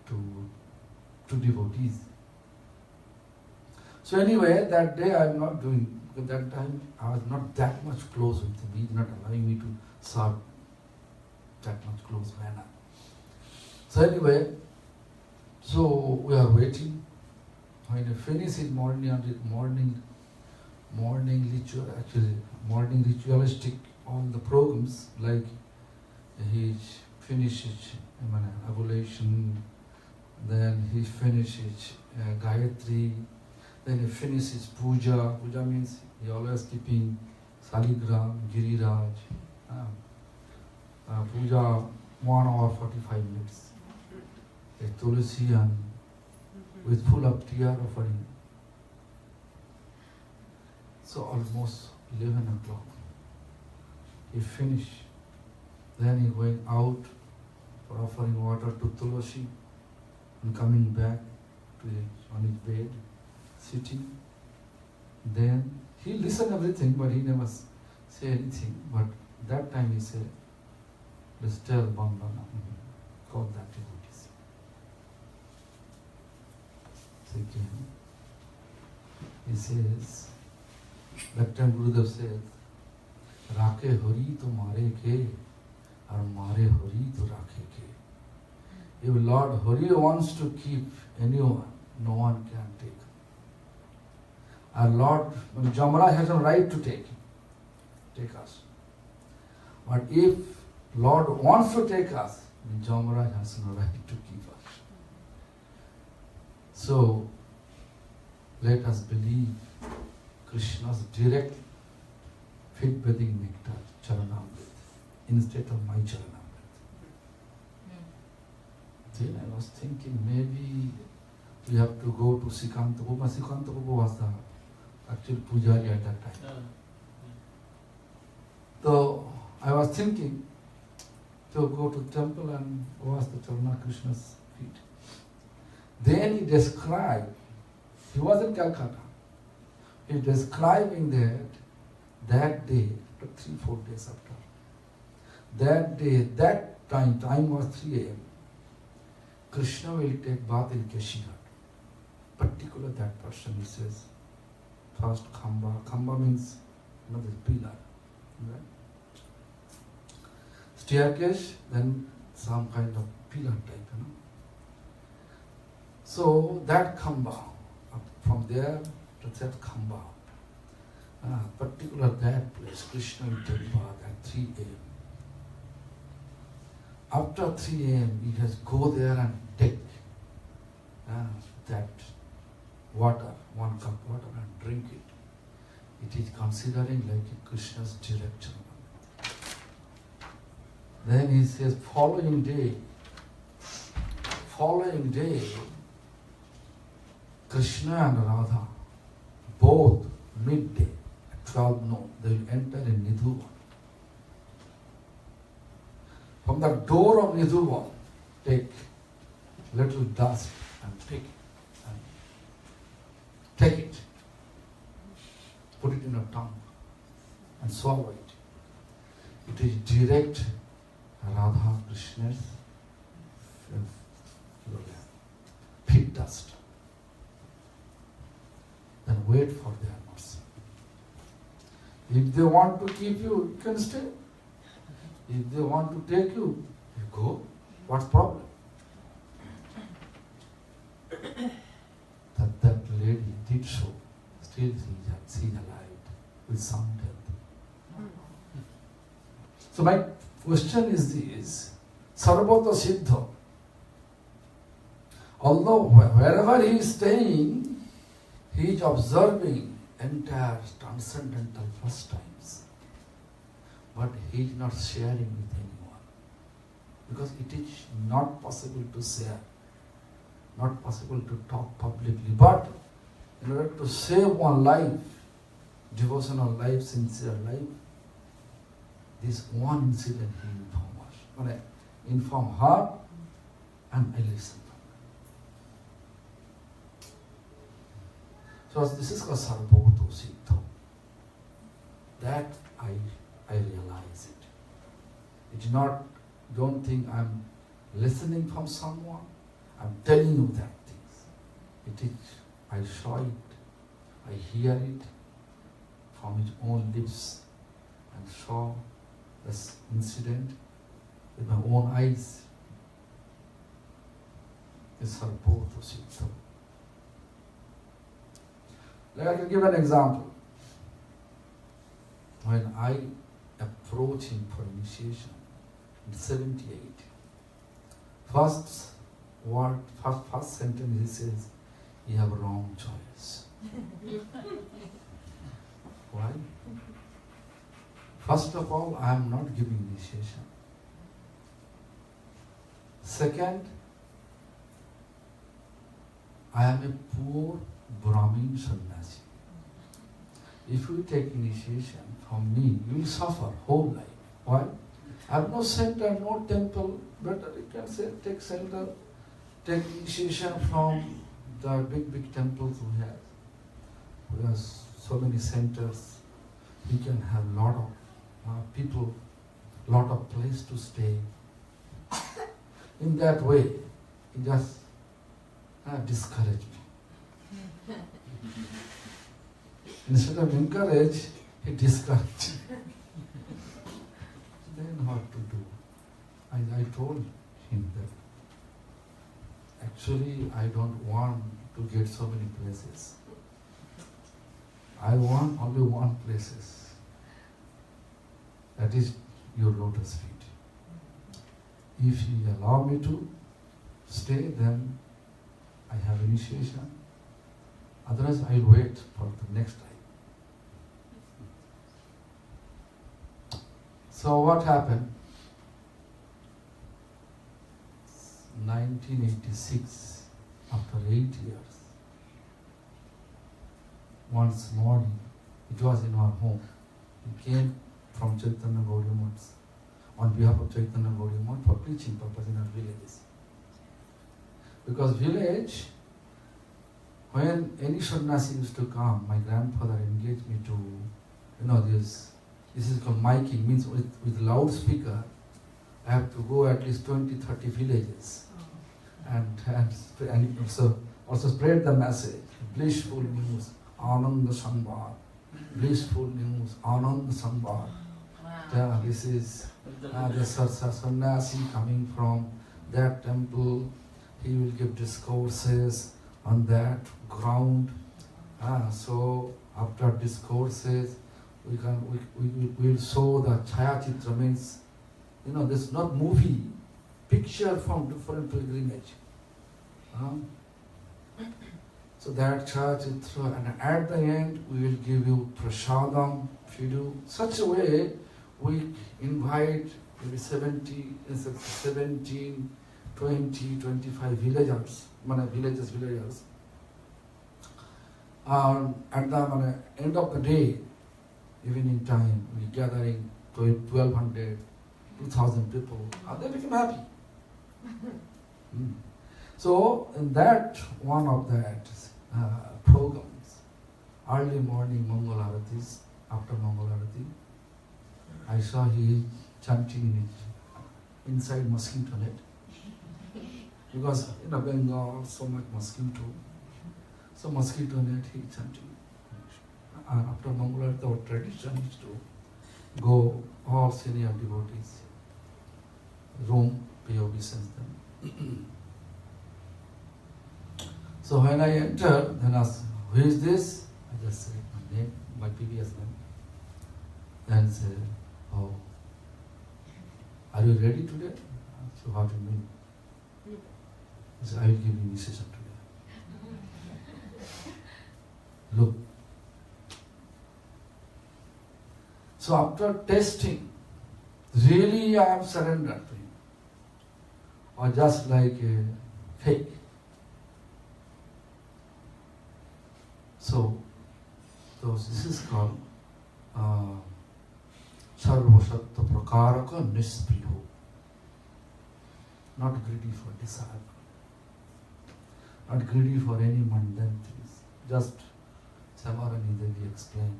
to devotees. So anyway, that day I am not doing, because that time I was not that much close with him. He is not allowing me to serve that much close manner. So anyway, so we are waiting. When I finish his morning ritualistic, all the programs, like he finishes ablution, then he finishes Gayatri, then he finishes puja. Puja means he always keeping Saligram, Giriraj. Puja 1 hour 45 minutes. A Tulsi and with full of tear offering. So almost 11 o'clock. He finished. Then he went out for offering water to Tulsi and coming back to on his bed, sitting. Then he listened everything, but he never say anything. But that time he said, let's tell Bambana, call that devotees. So he says, that time Gurudev said, Rakhe Hari to Mare Ke, or Mare Hari to Rakhe Ke. If Lord Hari wants to keep anyone, no one can take. Our Lord Jamaraj has a right to take us. But if Lord wants to take us, Jamaraj has no right to keep us. So let us believe Krishna's direct feed-bathing nectar, Charanamrit, instead of my Charanamrit. Then I was thinking maybe we have to go to Sikanta Baba. Sikanta Baba was the actual pujari at that time. So I was thinking to go to temple and wash the Charana Krishna's feet. Then he described, he was in Calcutta, he describing that day, 3-4 days after, that day, that time was 3 a.m. Krishna will take bath in Keshihat. Particular that person, he says, first Khamba means another pillar, right? Staircase, then some kind of pillar type, So that Khamba, from there to that Khamba, particular that place, Krishna will take bath at 3 a.m. After 3 a.m., he has go there and take that water, 1 cup water, and drink it. It is considering like Krishna's direction. Then he says, following day, Krishna and Radha, both midday, at 12 noon, they will enter in Nidhuvan. From the door of Nidhuvan, take little dust and take it, put it in a tongue and swallow it. It is direct Radha Krishna's feet dust. Then wait for their mercy. If they want to keep you, you can stay. If they want to take you, you go. What's the problem? That lady did so. Still she is alive with some death. So my question is this: Sarvata Siddha. Although wherever he is staying, he is observing entire transcendental pastimes, but he is not sharing with anyone, because it is not possible to share, not possible to talk publicly. But in order to save one life, devotional life, sincere life, this one incident he informed us. When I inform her, and I listen. So this is called Sarvabhuto Siddho. That I realize it. It's not, don't think I'm listening from someone, I'm telling you that things. It is, I saw it, I hear it from his own lips and saw this incident with my own eyes. It's Sarvabhuto Siddho. Let me give an example. When I approached him for initiation in 78, first sentence he says, you have a wrong choice. Why? First of all, I am not giving initiation. Second, I am a poor Brahmin sannyasi. If you take initiation from me, you will suffer whole life. Why? I have no center, no temple. Better you can say take center, take initiation from the big temples we have. We have so many centers. We can have lot of people, lot of place to stay. In that way, it just discourage me. Instead of encourage, he discouraged. Then what to do? I told him that actually I don't want to get so many places. I want only one places. That is your lotus feet. If you allow me to stay, then I have initiation. Otherwise, I will wait for the next time. So what happened? 1986, after 8 years, once morning, it was in our home. We came from Chaitanya Gaudiya Math on behalf of Chaitanya Gaudiya Math for preaching purpose in our villages. Because village, when any sannyasi used to come, my grandfather engaged me to, this is called miking, means with loudspeaker, I have to go at least 20, 30 villages and also spread the message, blissful news, Ananda Sambhar, blissful news, Ananda Sambhar. Yeah, this is the sannyasi coming from that temple, he will give discourses on that ground. So after discourses, we will show the Chaya Chitra, means, this is not movie, picture from different pilgrimage. So that Chaya Chitra, and at the end we will give you prasadam, if you do such a way, we invite maybe 17, 20, 25 villagers. At the end of the day, evening time, we gathering 1,200, 2,000 people, and they become happy. So in that one of that programs, early morning Mongol Aratis, after Mongol Arati, I saw he chanting inside mosquito net. Because in Bengal, so much mosquito. So mosquito net, he chanting. And after Mongol Arati, our tradition is to go, all senior devotees, room, pay obeisance them. So when I entered, then asked, who is this? I just said my name, my previous name. Then said, oh, are you ready today? So what do you mean? He said, I will give you initiation today. Look. So after testing, really I am surrendered to him. Or just like a fake. So this is called Sarvasatta Prakaraka Nispriho. Not greedy for desire, not greedy for any mundane things. Just Samarani Devi explained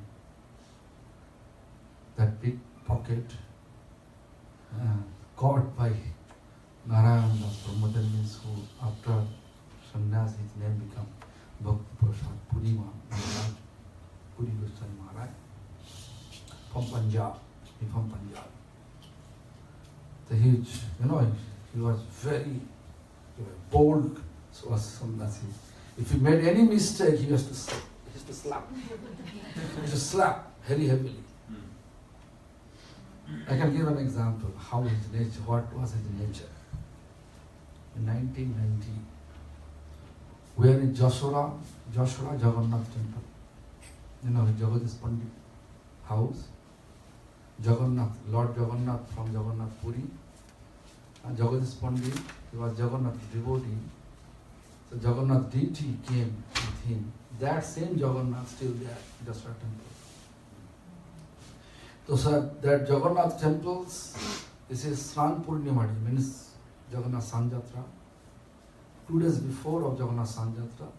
that big pocket caught by Narayana Das Brahmadan means who after sannyas his name become Bhakti Prasad Puri Maharaj, Puri Goswami Maharaj from Punjab. He from Punjab. The huge, he was very bold sannyasi. If he made any mistake, he has to slap. He has to slap very heavily. I can give an example how his nature, what was his nature. In 1990, we are in Joshua Jagannath temple. Jagadis Pandit house. Jagannath, Lord Jagannath from Jagannath Puri. And Jagadis Pandit, he was Jagannath devotee. So Jagannath deity came with him. That same Jagannath still there, Joshua temple. So sir, that Jagannath temples, this is Sran Purnimadi, means Jagannath Sanjatra. 2 days before of Jagannath Sanjatra,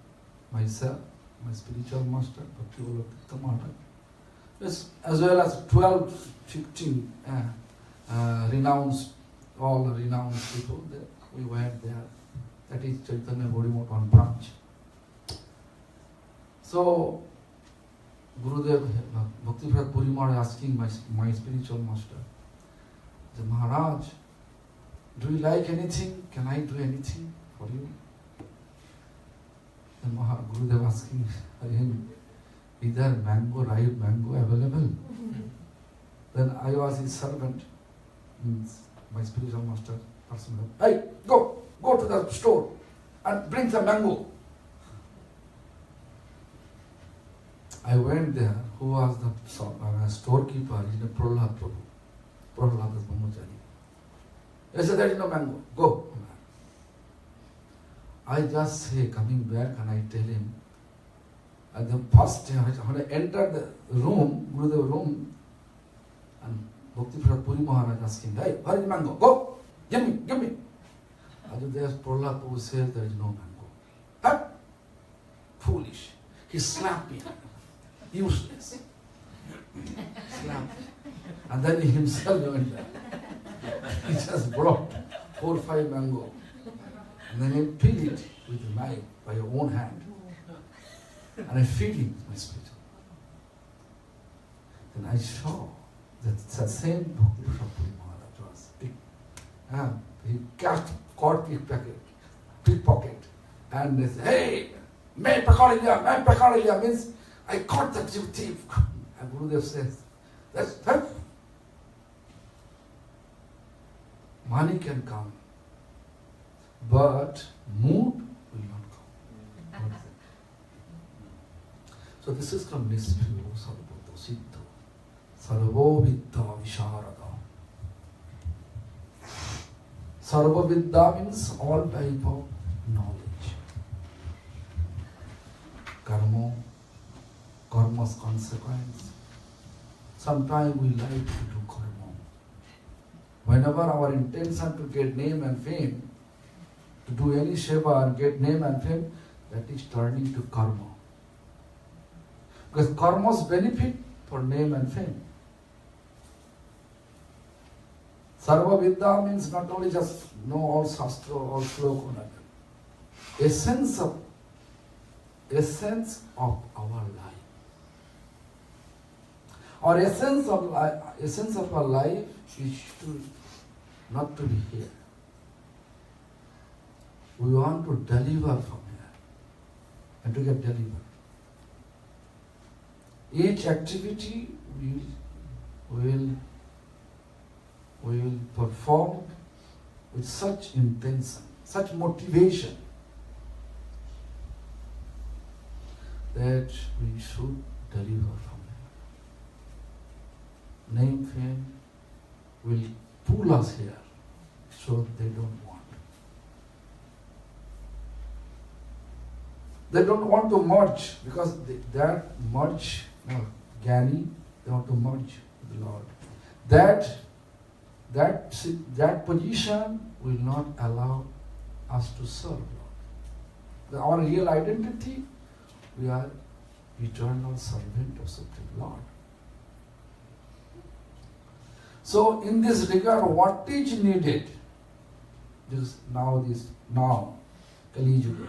myself, my spiritual master, Bhakti Maharaj, as well as 12, 15 all renowned people, we went there. That is Chaitanya Bodhiyan on branch. So, Gurudev, Bhakti Puri Maharaj asking my spiritual master, the Maharaj, do you like anything? Can I do anything for you? Then Gurudev asking him, is there ripe mango available? Then I was his servant, means my spiritual master, personal. Hey, go to the store and bring some mango. I went there. Who was the storekeeper? He said, Prahlad Prabhu. Prahlad is Brahmachari. I said, there is no mango. Go. I just say, coming back, and I tell him, at the first time, when I entered the room, Gurudev room, and Bhakti Puri Maharaj asking, hey, where is the mango? Go, give me. And there's Prahlad Prabhu says there is no mango. Huh? Foolish. He slapped me. Useless. Slapped. And then he himself went there. He just brought 4 or 5 mango. And then he peeled it with a knife by your own hand. And I feed him my spirit. Then I saw that the same Bhakti Puri Maharaj was big. He caught pickpocket. And they said, hey, main pakad liya, means I caught that thief. And Gurudev says, that's that. Money can come, but mood will not come. So this is from Nispyo Sarvabhuta Siddha Sarvavidya Visharada. Sarvavidya means all type of knowledge. Karma's consequence. Sometimes we like to do karma. Whenever our intention to get name and fame, to do any seva and get name and fame, that is turning to karma. Because karma's benefit for name and fame. Sarva Vidya means not only just know all shastra, all sloka, essence of our life. Our essence of our life is not to be here. We want to deliver from here and to get delivered. Each activity we will perform with such intention, such motivation that we should deliver from here. Name, fame will pull us here, so they don't want. They don't want to merge, because that merge, Gyani, They want to merge with the Lord. That position will not allow us to serve Lord. Our real identity, we are eternal servant of Supreme Lord. So in this regard, what is needed? Now Kali Yuga,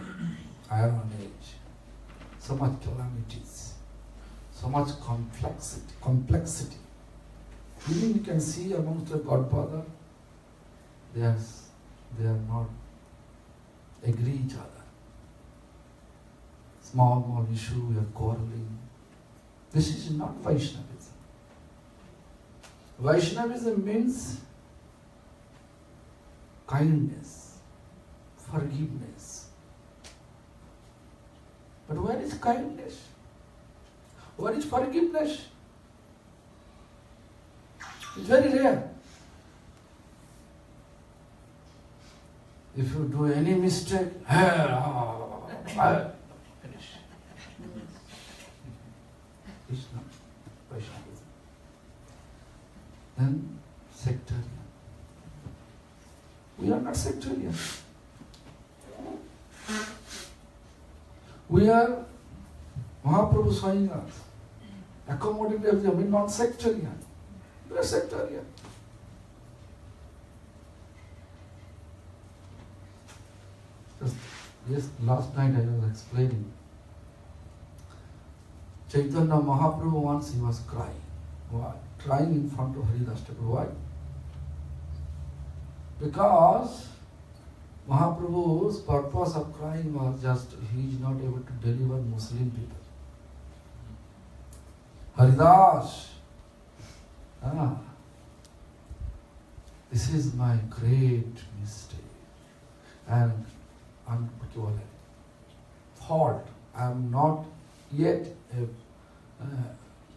Iron Age, so much calamities, so much complexity. Even you can see amongst the Godfather, they are not agree each other. Small issue, we are quarreling. This is not Vaishnavism. Vaishnavism means kindness, forgiveness. But where is kindness? Where is forgiveness? It's very rare. If you do any mistake, finish. It's not Vaishnavism. Then sectarian. We are not sectarian. We are Mahaprabhu showing us. Accommodative, we are not sectarian. We are sectarian. Just last night I was explaining. Chaitanya Mahaprabhu once he was crying. Why? Crying in front of Haridas Thakur. Why? Because Mahaprabhu's purpose of crying was just he is not able to deliver Muslim people. Haridas, this is my great mistake and fault. I am not yet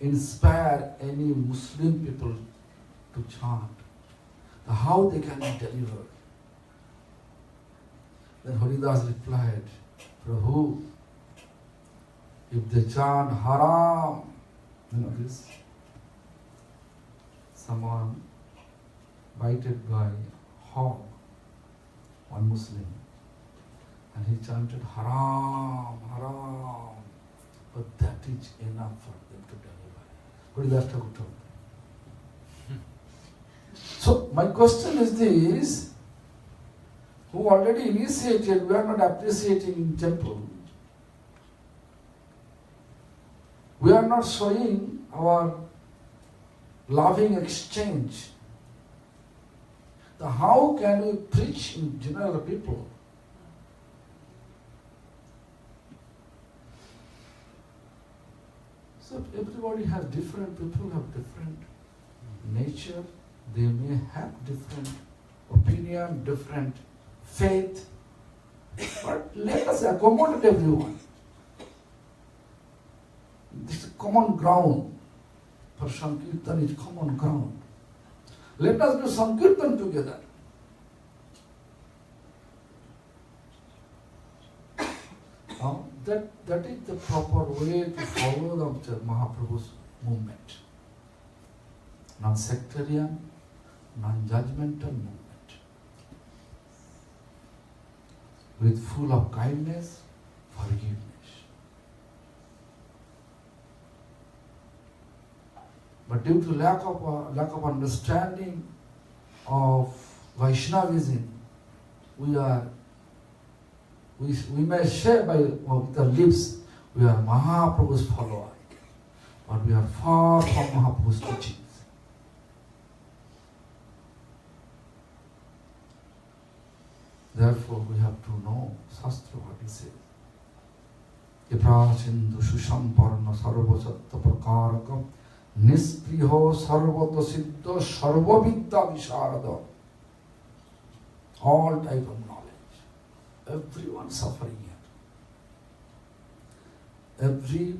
inspire any Muslim people to chant. How they can be delivered? Then Haridas replied, Prabhu, if they chant haram, you know this, someone bited by hog, one Muslim, and he chanted haram, haram, but that is enough for them to deliver. Haridas Thakur told. So my question is this, who already initiated, we are not appreciating in temple. We are not showing our loving exchange. How can we preach in general people? So everybody has different, people have different nature. They may have different opinion, different faith, but let us accommodate everyone. This is common ground. For Sankirtan is common ground. Let us do Sankirtan together. That is the proper way to follow the Mahaprabhu's movement. Non-sectarian, non-judgmental movement. With full of kindness, forgiveness. But due to lack of understanding of Vaishnavism, we may say with the lips we are Mahaprabhu's follower, but we are far from Mahaprabhu's teachings. Therefore, we have to know Shastra what it says. Viprasindhu Susamparna Sarvasatta Prakarakam Nispriho Sarvata Siddha Sarvavidya Visharada. All type of knowledge. Everyone suffering here.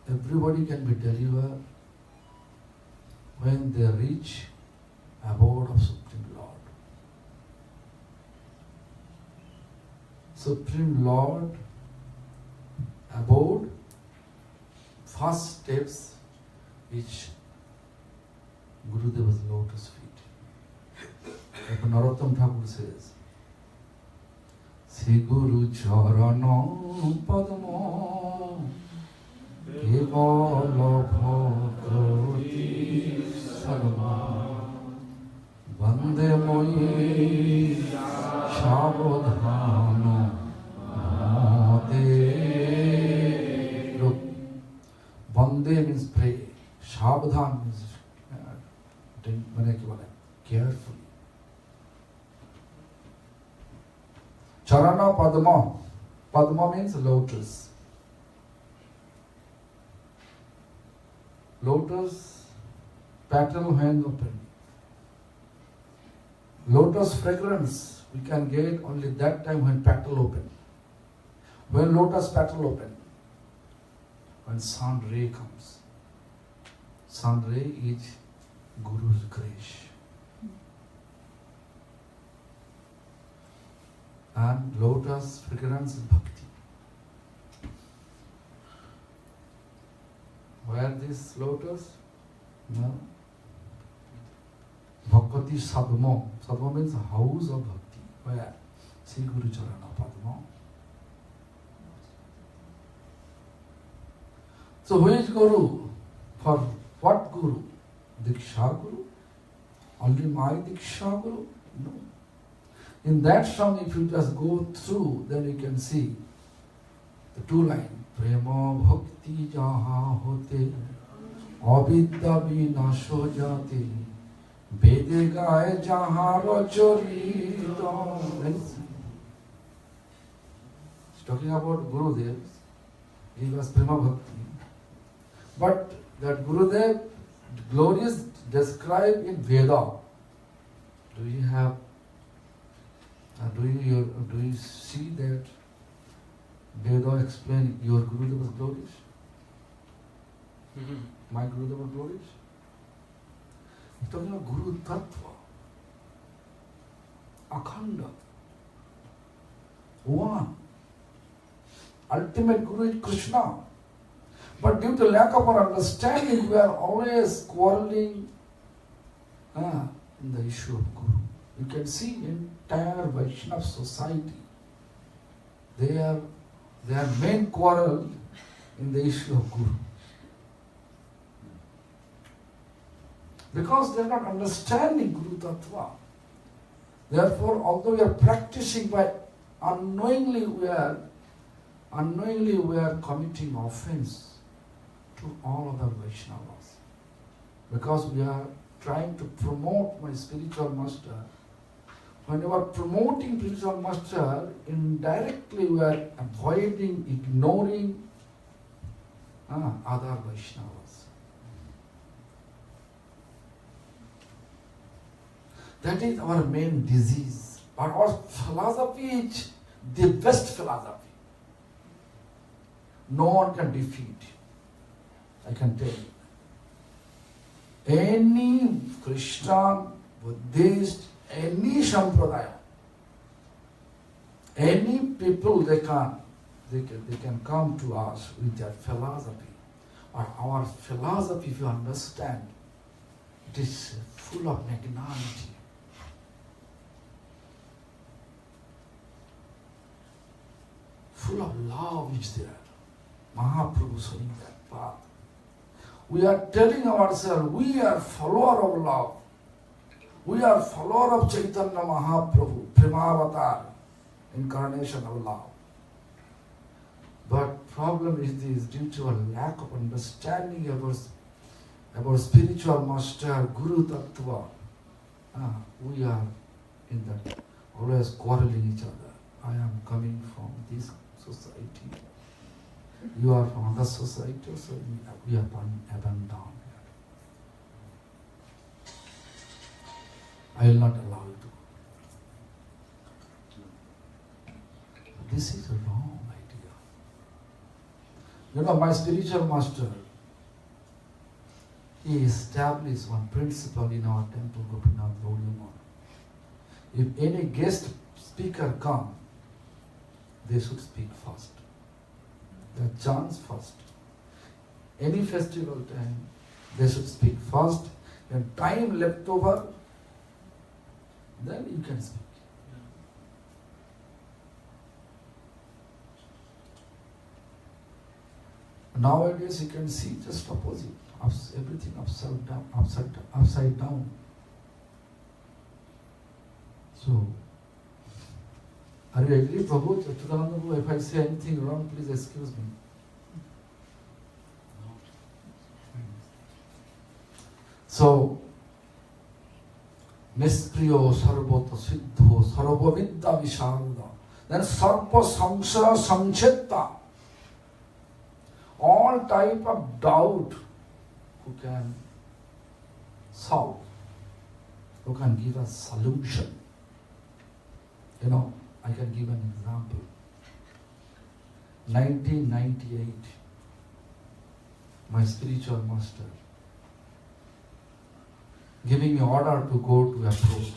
Everybody can be delivered when they reach abode of Supreme Lord. Supreme Lord abode first steps is Gurudeva's lotus feet. Like Narottam Thakur says, Sri Guru Charana Padma Kevala Bhagavati Sadma Vande Moi Shabodhano Mate. Look, Vande means pray, Shabodhan means carefully. Charana Padma. Padma means lotus. Lotus petal when open. Lotus fragrance we can get only that time when petal open. When lotus petal open, when sun ray comes. Sun ray is Guru's grace. And lotus fragrance is bhakti. Where this lotus? No. Bhakti Sadma. Sadma means house of bhakti. Where? Sri Guru Charana Padma. So who is Guru? For what Guru? Diksha Guru? Only my Diksha Guru? No. In that song, if you just go through, then you can see the two lines. Prema bhakti jaha hote, avidya vinasho jati, vede gaye jaha racharita. It's talking about Gurudev. He was Prema Bhakti. But that Gurudev, glorious described in Veda. Do you have? Do you see that Veda explain your Gurudev was glorious? My Gurudev was glorious? He's talking about Guru Tattva, Akhanda, one. Ultimate Guru is Krishna. But due to lack of our understanding, we are always quarreling in the issue of Guru. You can see entire Vaishnava society, their main quarrel in the issue of Guru. Because they are not understanding Guru Tattva. Therefore, although we are practicing, by unknowingly we are committing offense to all other Vaishnavas. Because we are trying to promote my spiritual master. When you are promoting spiritual master, indirectly we are avoiding, ignoring other Vaishnavas. That is our main disease. But our philosophy is the best philosophy. No one can defeat. I can tell you. Any Christian, Buddhist, any Sampradaya, any people they can come to us with their philosophy. But our philosophy, if you understand, it is full of magnanimity. Full of love is there. Mahaprabhu showing that path. We are telling ourselves, we are follower of love. We are follower of Chaitanya Mahaprabhu, Premavatar, incarnation of love. But problem is this, due to a lack of understanding about spiritual master, Guru Tattva, we are in that, always quarreling each other. I am coming from this society. You are from other society, so we are up and down. I will not allow you to. This is a wrong idea. You know, my spiritual master, he established one principle in our temple, Gopinath Volume 1. If any guest speaker come, they should speak first. Their chance first. any festival time, they should speak first. When time left over, then you can speak. Nowadays you can see just opposite. Everything upside down. So, are you agree, Prabhu? Chidananda, if I say anything wrong, please excuse me. So, Nispriyo Sarvata Siddho Sarva Vidya Visharada. Then Sarva Samsara Samchetta. All type of doubt who can solve, who can give us solution. You know, I can give an example. 1998, my spiritual master giving me order to go to abroad.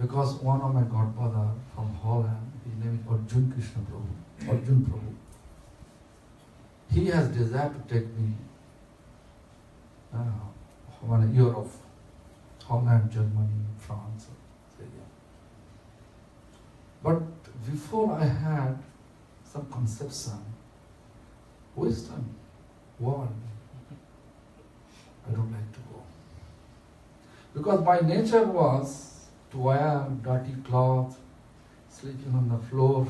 Because one of my godfather from Holland, his name is Arjun Krishna Prabhu, Arjun Prabhu. He has desired to take me 1 year of Holland, Germany, France, Australia. But before I had some conception, Western world, I don't like to go. Because my nature was to wear dirty clothes, sleeping on the floor.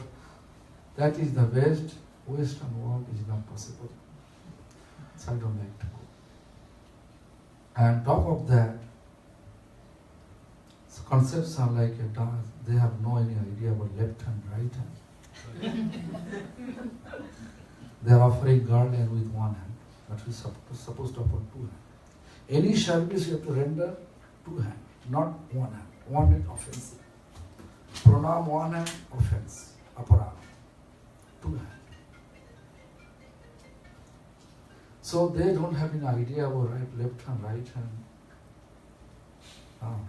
That is the best. Western world is not possible. So I don't like to go. And top of that, so concepts are like a dance. They have no any idea about left hand, right hand. They are offering garland with one hand, but we're supposed to offer two hands. Any service you have to render, two hands, not one hand. One hand offensive. Pranam one hand, offense. Aparana. Two hands. So they don't have any idea about right, left hand, right hand.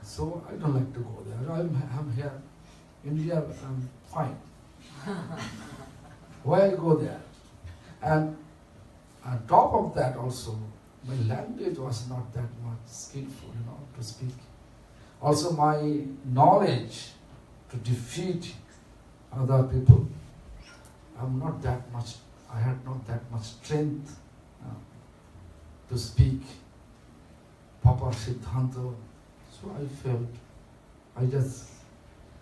So I don't like to go there. I'm here. India, I'm fine. Why I go there? And on top of that also, my language was not that much skillful, to speak. Also my knowledge to defeat other people, I had not that much strength to speak proper Siddhanta. So I felt, I just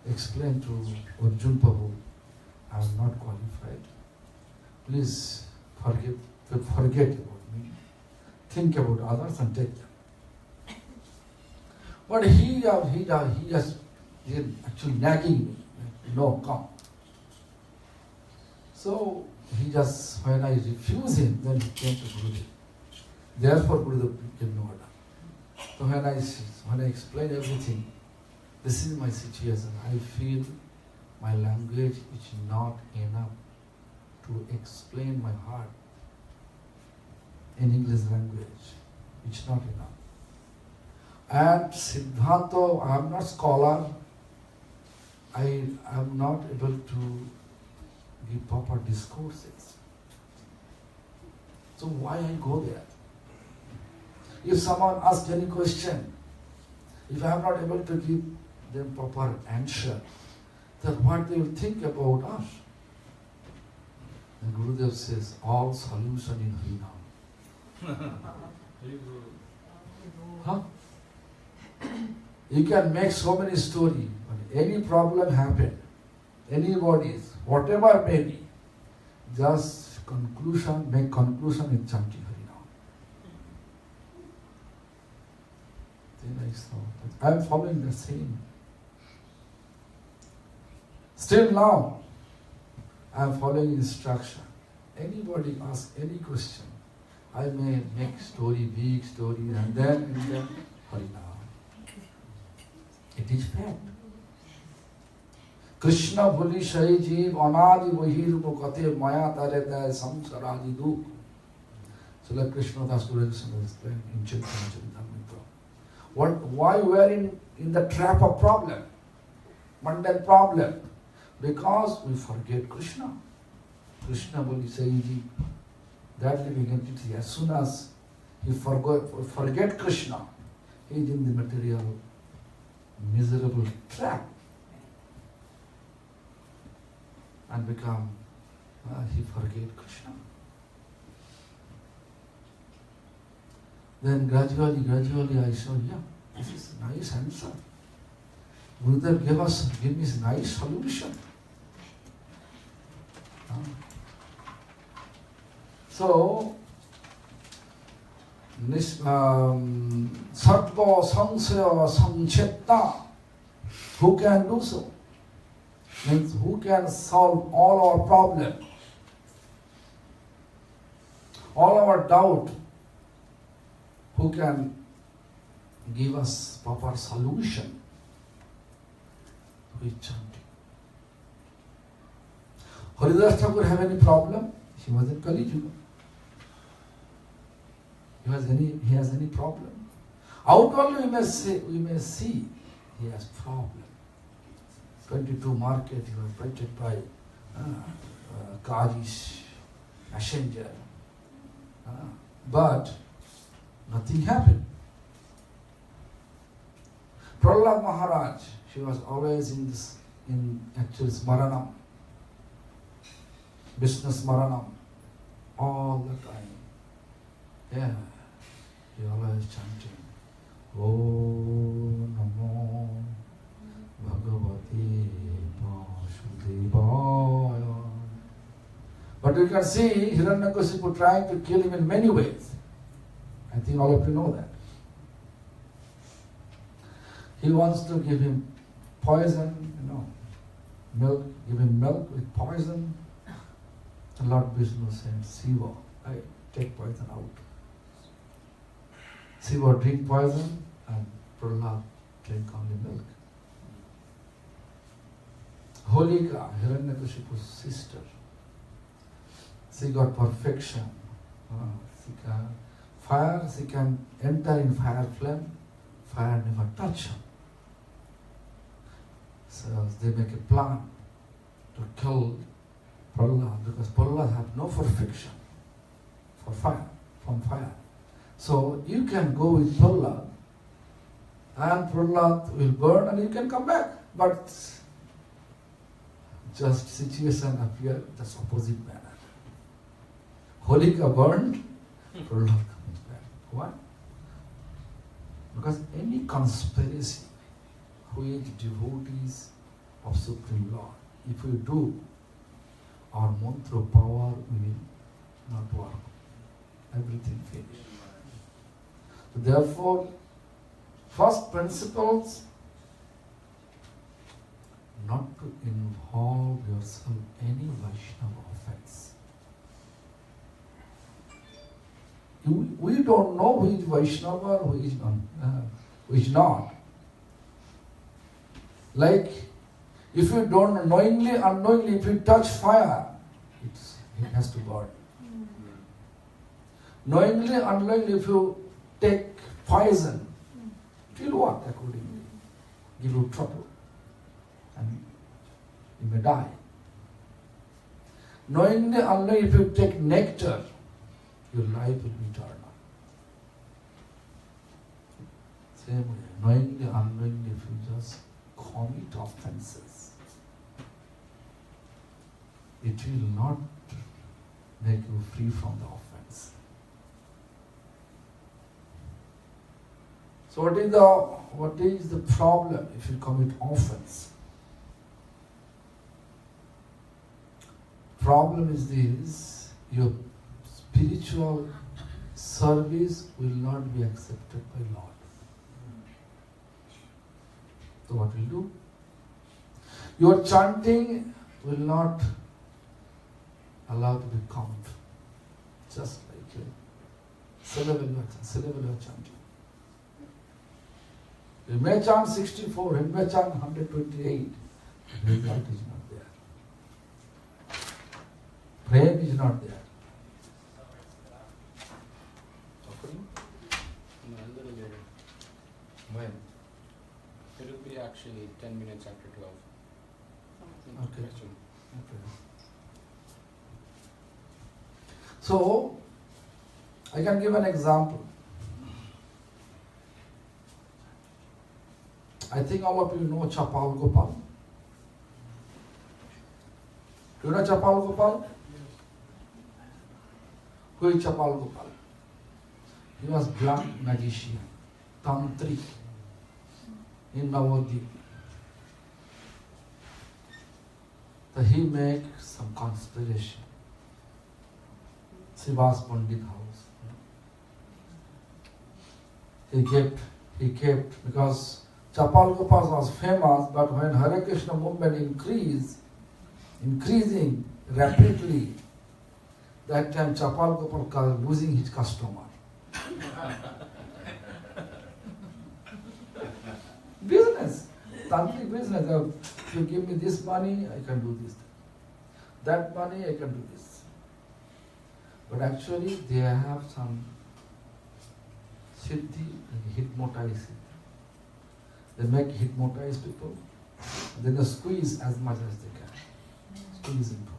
explained to Arjun Prabhu, I am not qualified. Please forget about me. Think about others and take them. But he actually nagging me. No, come. So he just, when I refused him, then he came to Gurudev. Therefore Gurudev gave me order. So when I explain everything, this is my situation. I feel my language is not enough to explain my heart in English language. It's not enough. And Siddhanta, I am not scholar. I am not able to give proper discourses. So why I go there? If someone asks any question, if I am not able to give them proper answer, then what they will think about us? And Gurudev says, all solution in Harinam. Huh? You can make so many stories, but any problem happen, anybody's, whatever may be, just make conclusion in chanting Harinam. Then I saw that I am following the same. Still now, I am following instruction. Anybody ask any question, I may make story, big story, and then Harinam. It is fact. Krishna bhuli shahi jeev anadi vahir mukate maya tare tay samsaradi dukh. Srila Krishna Das Guru explained in Chaitanya Charitamrita. Why we are in the trap of problem, mundane problem? Because we forget Krishna. Krishna bhuli shahi jeev. that living entity, as soon as he forget Krishna, he is in the material miserable trap and become, he forget Krishna. Then gradually I saw, this is a nice answer. Gurudev give me a nice solution. So, Sarva Sangsaya Sanchetta, who can do so? Means who can solve all our problems, all our doubt, who can give us proper solution? Who is chanting? Haridas Thakur have any problem? He was in Kali Yuga. He has any problem? Outwardly we may see he has problem. 22 market, he was protected by Kaji's messenger. But nothing happened. Prahlad Maharaj, she was always in actual Smaranam, business Smaranam, all the time. Yeah, he always chanting, Om Namo Bhagavate Vasudevaya. But you can see Hiranyakasipu trying to kill him in many ways. I think all of you know that. He wants to give him poison, milk, give him milk with poison. The Lord Vishnu said, Siva, I take poison out. Siva drink poison and Prahlad drink only milk. Holika, Hiranyakashipu's sister, she got perfection. She can enter in fire flame, fire never touch her. So they make a plan to kill Prahlad because Prahlad had no perfection from fire. So you can go with Prahlad and Prahlad will burn and you can come back. But just situation appear just opposite manner. Holika burned, Prahlad comes back. Why? Because any conspiracy which devotees of Supreme Lord, if we do, our mantra power will not work. Everything finished. So therefore, first principles, not to involve yourself in any Vaishnava offense. We don't know who is Vaishnava, who is not. Like, if you don't knowingly, unknowingly, if you touch fire, it has to burn. Knowingly, unknowingly, if you take poison, it will work accordingly. Give you trouble. And you may die. Knowingly, unknowingly, if you take nectar, your life will be eternal. Same way, knowingly, unknowingly, if you just commit offenses, it will not make you free from the offense. So what is the problem if you commit offense? Problem is this: your spiritual service will not be accepted by Lord. So what will you do? Your chanting will not allow to be counted. Just like syllable chanting. You may chant 64, you may chant 128, the result is not there. Prayer is not there. No, a little later. When? It will be actually 10 minutes after 12. Okay. Question. Okay. So, I can give an example. I think all of you know Chapal Gopal. Do you know Chapal Gopal? Who is Chapal Gopal? He was black magician, tantric in Navadip. So he made some conspiration. Srivas Pandit house. He kept because Chapal Gopal was famous, but when Hare Krishna movement increasing rapidly, that time Chapal Gopal was losing his customer. Business, tantric business. If you give me this money, I can do this. That money, I can do this. But actually, they have some siddhi, hypnotize siddhi. They make hypnotize people, then they squeeze as much as they can. Squeeze into.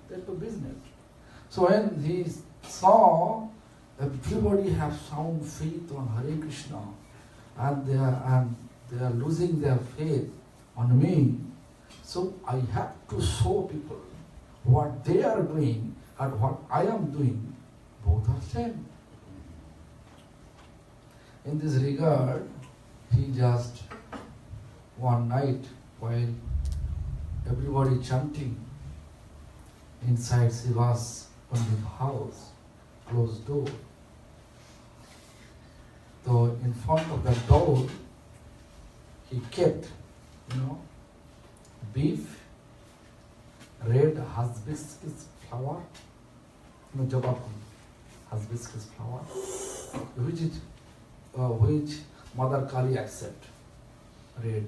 That's a business. So when he saw everybody have sound faith on Hare Krishna, and they are losing their faith on me, so I have to show people what they are doing and what I am doing. Both are same. In this regard, he just one night while everybody chanting inside Srivas Pandit house, closed door. So in front of the door, he kept, beef, red hibiscus flower, hibiscus flower, which Mother Kali accept, red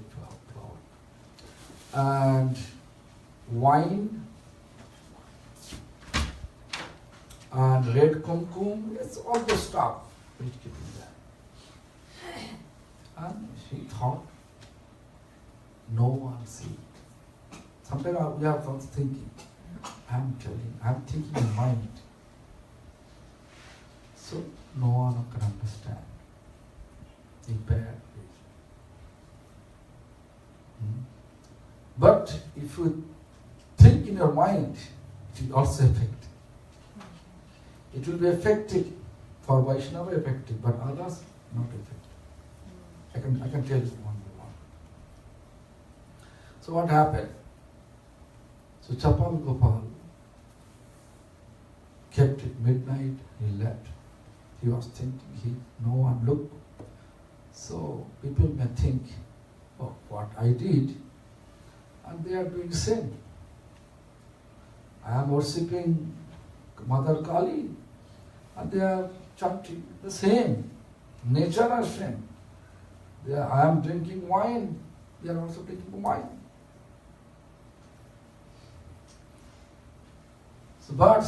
flower, and wine, and red kumkum. It's all the stuff which keeping there. And she thought, no one see. Sometimes we are thinking, I'm thinking in mind. So no one can understand the bad way. But if you think in your mind, it will also affect. It will be effective for Vaishnava, effective, but others not effective. I can tell you one by one. So what happened? So Chapal Gopal kept it midnight, he left. He was thinking, no one looked. So people may think, oh, what I did, and they are doing same. I am worshipping Mother Kali, and they are chanting the same. Nature are same. I am drinking wine, they are also drinking wine. So, but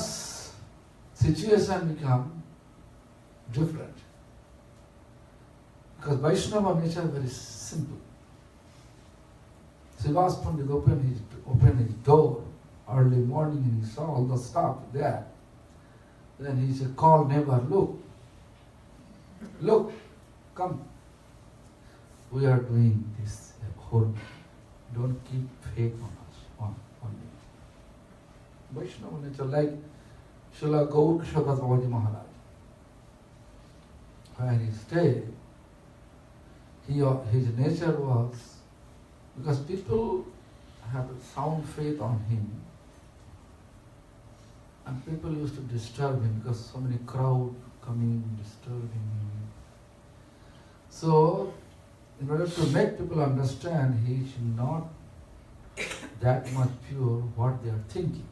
situation become different. Because Vaishnava nature is very simple. Srivas Pandit opened his door early morning and he saw all the stuff there. Then he said, call neighbor, look, come. We are doing this whole. Don't keep faith on us, on me. Vaishnava nature, like Srila Gaur Kishore Babaji Maharaja. Where he stayed, his nature was, because people have a sound faith on him, and people used to disturb him because so many crowd coming, disturbing him. So, in order to make people understand, he is not that much pure what they are thinking.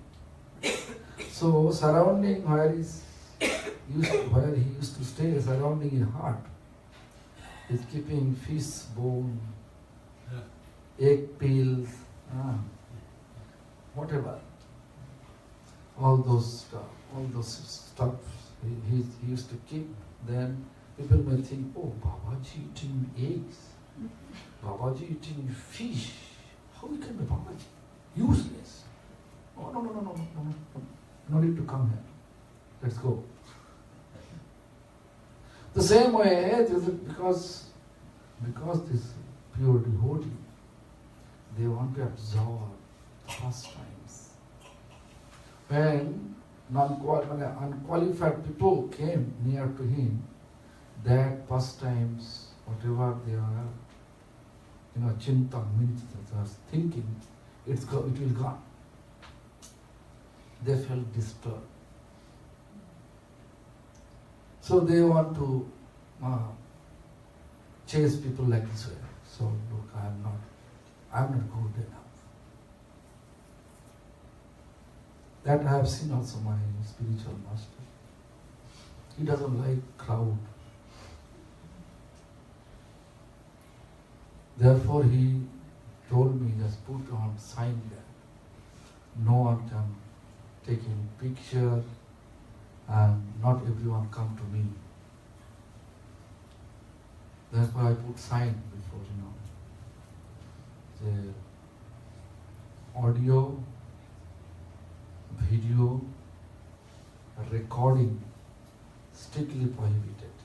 So, surrounding where he used to stay, surrounding his heart, he's keeping fish bone, egg peels, whatever. All those stuff he used to keep. Then people may think, oh, Babaji eating eggs, Babaji eating fish. How can be Babaji? Useless. Oh, no. No need to come here. Let's go. The same way, because this pure devotee, they want to absorb pastimes. When unqualified people came near to him, that pastimes, whatever they are, chinta means thinking, it will gone. They felt disturbed. So they want to chase people like this way. So look, I am not good enough. That I have seen also my spiritual master. He doesn't like crowd. Therefore he told me, just put on sign there. No one can take any picture and not everyone come to me. Therefore I put sign before, the audio, video, recording strictly prohibited.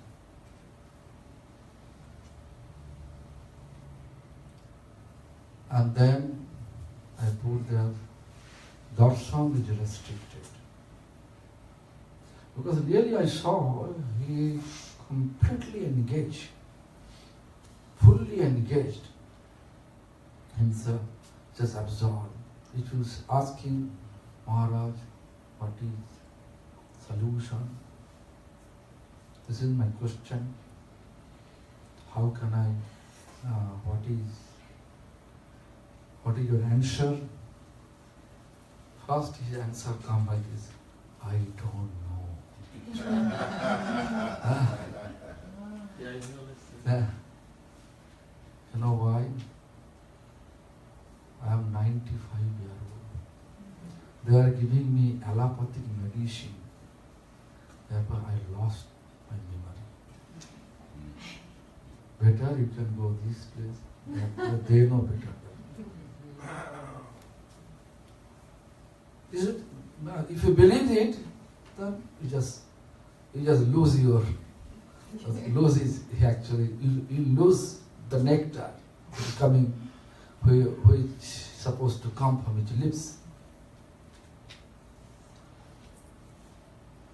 And then I put there, darshan is restricted. Because really I saw he completely engaged, fully engaged himself, just absorbed. It was asking Maharaj, what is solution? This is my question. How can I, what is your answer? First his answer come like this, I don't know. You know why? I am 95 years old. They are giving me allopathic medicine. Therefore I lost my memory. Better you can go this place. They know better. Is it? If you believe it, then you just lose your you lose the nectar coming which supposed to come from its lips.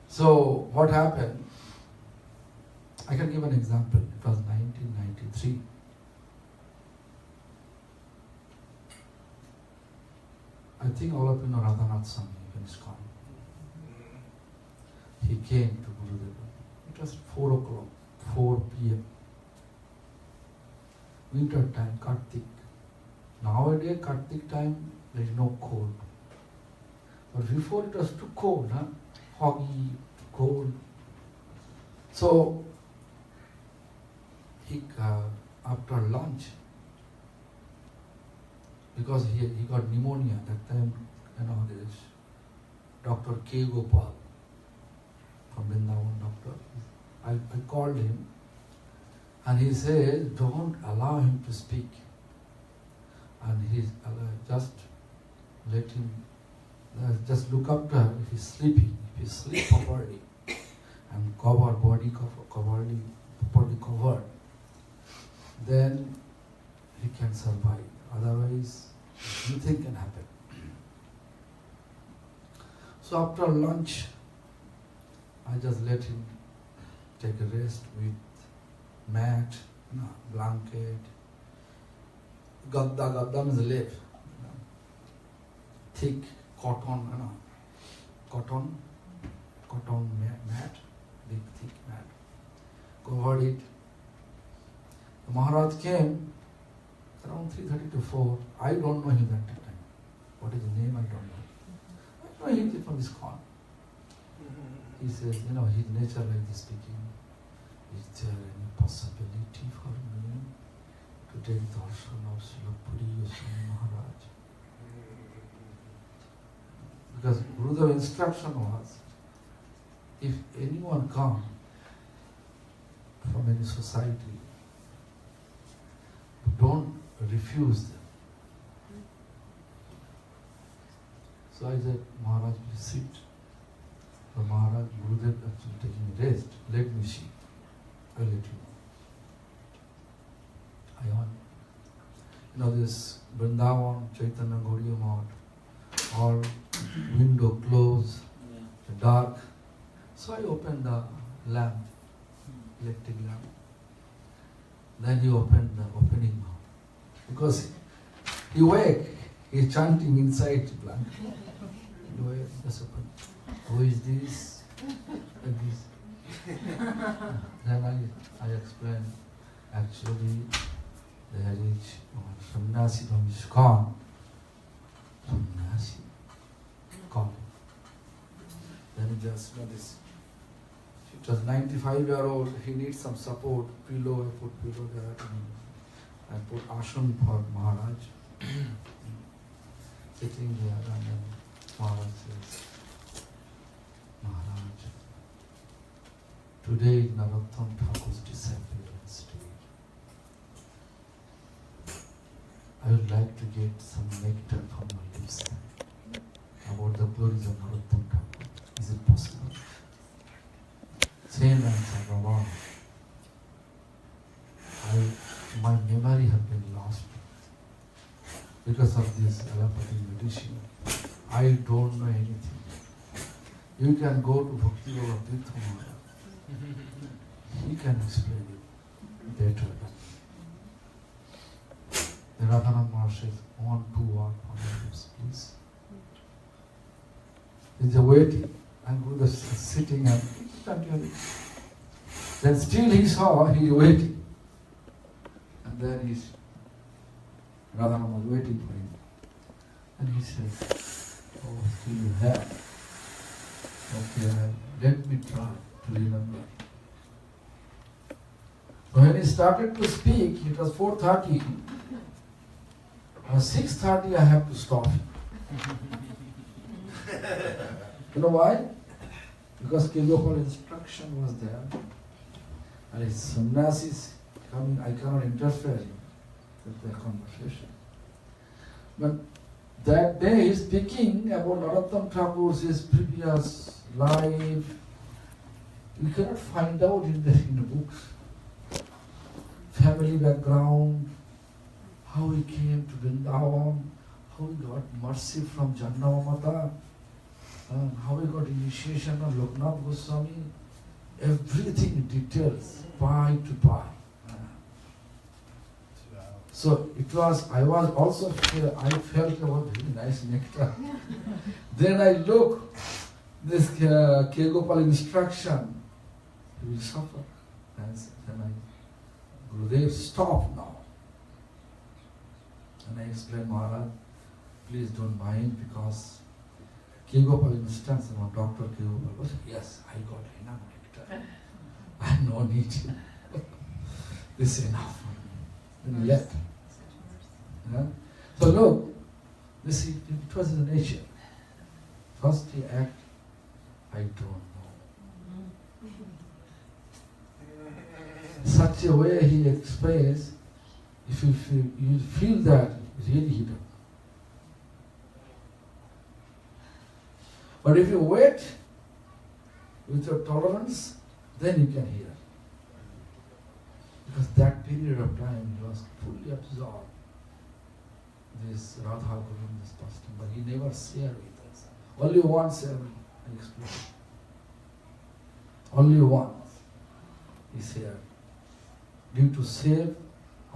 So what happened? I can give an example. It was 1993. I think all of you know Radhanath Swami in ISKCON. He came to Gurudeva. It was 4 o'clock, 4 p.m. Winter time, Kartik. Nowadays, Kartik time, there is no cold. But before it was too cold, foggy, cold. So, he after lunch, because he got pneumonia that time, there is Dr. K. Gopal from Vrindavan doctor. I called him and he said, don't allow him to speak. And he just let him, just look after if he's sleeping, if he sleep properly and body properly covered, then he can survive. Otherwise, nothing can happen. So after lunch, I just let him take a rest with mat, blanket, gadda means lip, thick cotton mat, big thick mat, covered it. The Maharaj came around 3:30 to 4. I don't know him at that time. What is his name? I don't know. I know him from ISKCON. He says, his nature like this speaking. Is there any possibility for me to take darshan of Srila Puri Goswami Maharaj? Because Gurudeva's instruction was, if anyone comes from any society, don't refuse them. So I said, Maharaj, please sit. So Maharaj, Gurudev actually taking rest, let me see. I'll let you know. I want, this Vrindavan, Chaitanya Gaudiya Math, all window closed, dark. So I opened the lamp, electric lamp. Then he opened the opening mouth. Because he awake, he's chanting inside the blanket. He awake, just open. Who is this? Like this. Then I explained, actually, there is Sannyasi from ISKCON. Sannyasi. Call. Then he just this. It was 95-year-old, he needs some support, pillow, I put pillow there, I put ashram for Maharaja. Sitting there, and then Maharaj says, Maharaj, today Narottam Thakur's disappearance day. I would like to get some nectar from your lips about the glories of Narottam Thakur. Is it possible? Same answer, Baba. My memory has been lost because of this allopathic medicine. I don't know anything. You can go to Bhakti Baba Tirtha Maharaj. He can explain it better. The Radhanand Maharaj says, 1, 2 walk on the lips, please. He's waiting. And Buddha is sitting and then still he saw, he waiting. And then Radharama was waiting for him. And he said, oh, still you have. Okay, let me try to remember. So when he started to speak, it was 4:30. At 6:30 I have to stop him. You know why? Because Kegopal instruction was there. And his sannyasis coming, I cannot interfere with their conversation. But that day he is speaking about Narottam Thakur's his previous life. We cannot find out in the books. Family background, how he came to Vrindavan, how he got mercy from Jannavamata, how he got initiation of Loknath Goswami, everything in details, pie to pie. So it was, I was also, I felt about very nice nectar. Then I look, this Kegopal instruction, he will suffer. And then I, Gurudev, stop now. And I explained, Maharaj, please don't mind because Kegopal instance, and Dr. Kegopal was, yes, I got enough nectar. I have no need. This is enough for me. Then he left. Yeah? So look, this it was in nature. First he act, I don't know. Such a way he explains, if you feel that, really he don't. But if you wait with your tolerance, then you can hear. Because that period of time he was fully absorbed. This Radha Govind, this custom, but he never shared with us. Only once I explained. Only once he shared. Due to save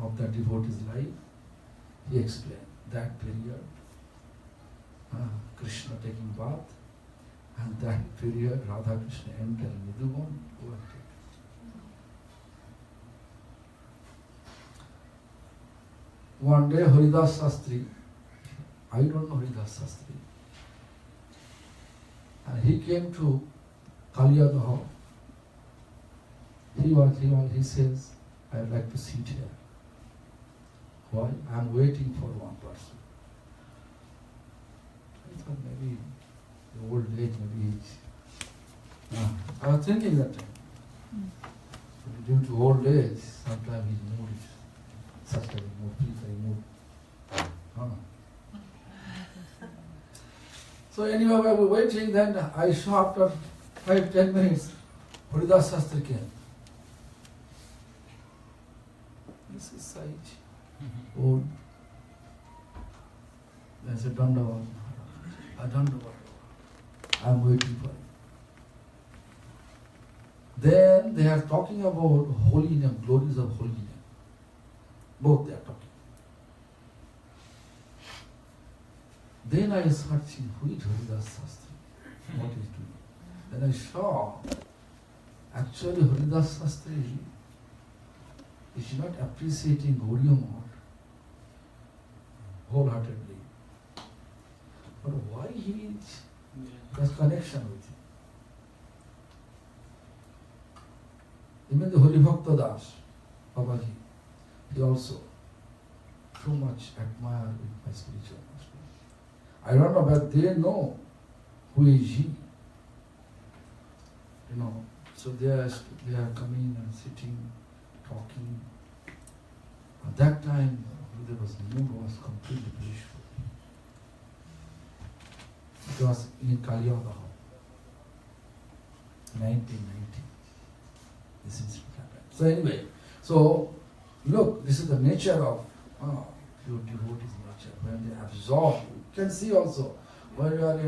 of the devotee's life, he explained that period, Krishna taking bath, and that period Radha Krishna entering Nidhuvan, overtaken. One day Haridas Sastri, I don't know Haridas Sastri, and he came to Kaliyadaha. He says, I would like to sit here. Why? I am waiting for one person. I thought maybe the old age, maybe age. I was thinking that time. Due to old age, sometimes his mood is such a mood, very mood. So anyway, while we were waiting, then I saw after 5-10 minutes, Haridas Shastri came. old. Then I said, Dandavat, Dandavat, I'm waiting for you. Then they are talking about holy name, glories of holy name. Both they are talking. Then I started seeing who is Haridas Sastri, what is doing. Then I saw, actually Haridas Sastri is not appreciating Gaudiya Math wholeheartedly. But why he has connection with him? Even the Holy Bhakta Das, Babaji, he also too much admire with my spiritual master. I don't know, but they know who is he. You know, so they are coming and sitting, talking. At that time, Gurudeva's mood was completely peaceful. It was in Kaliyadaha, 1990. This incident happened. So anyway, so look, this is the nature of pure devotee's nature. When they absorb, you can see also when you are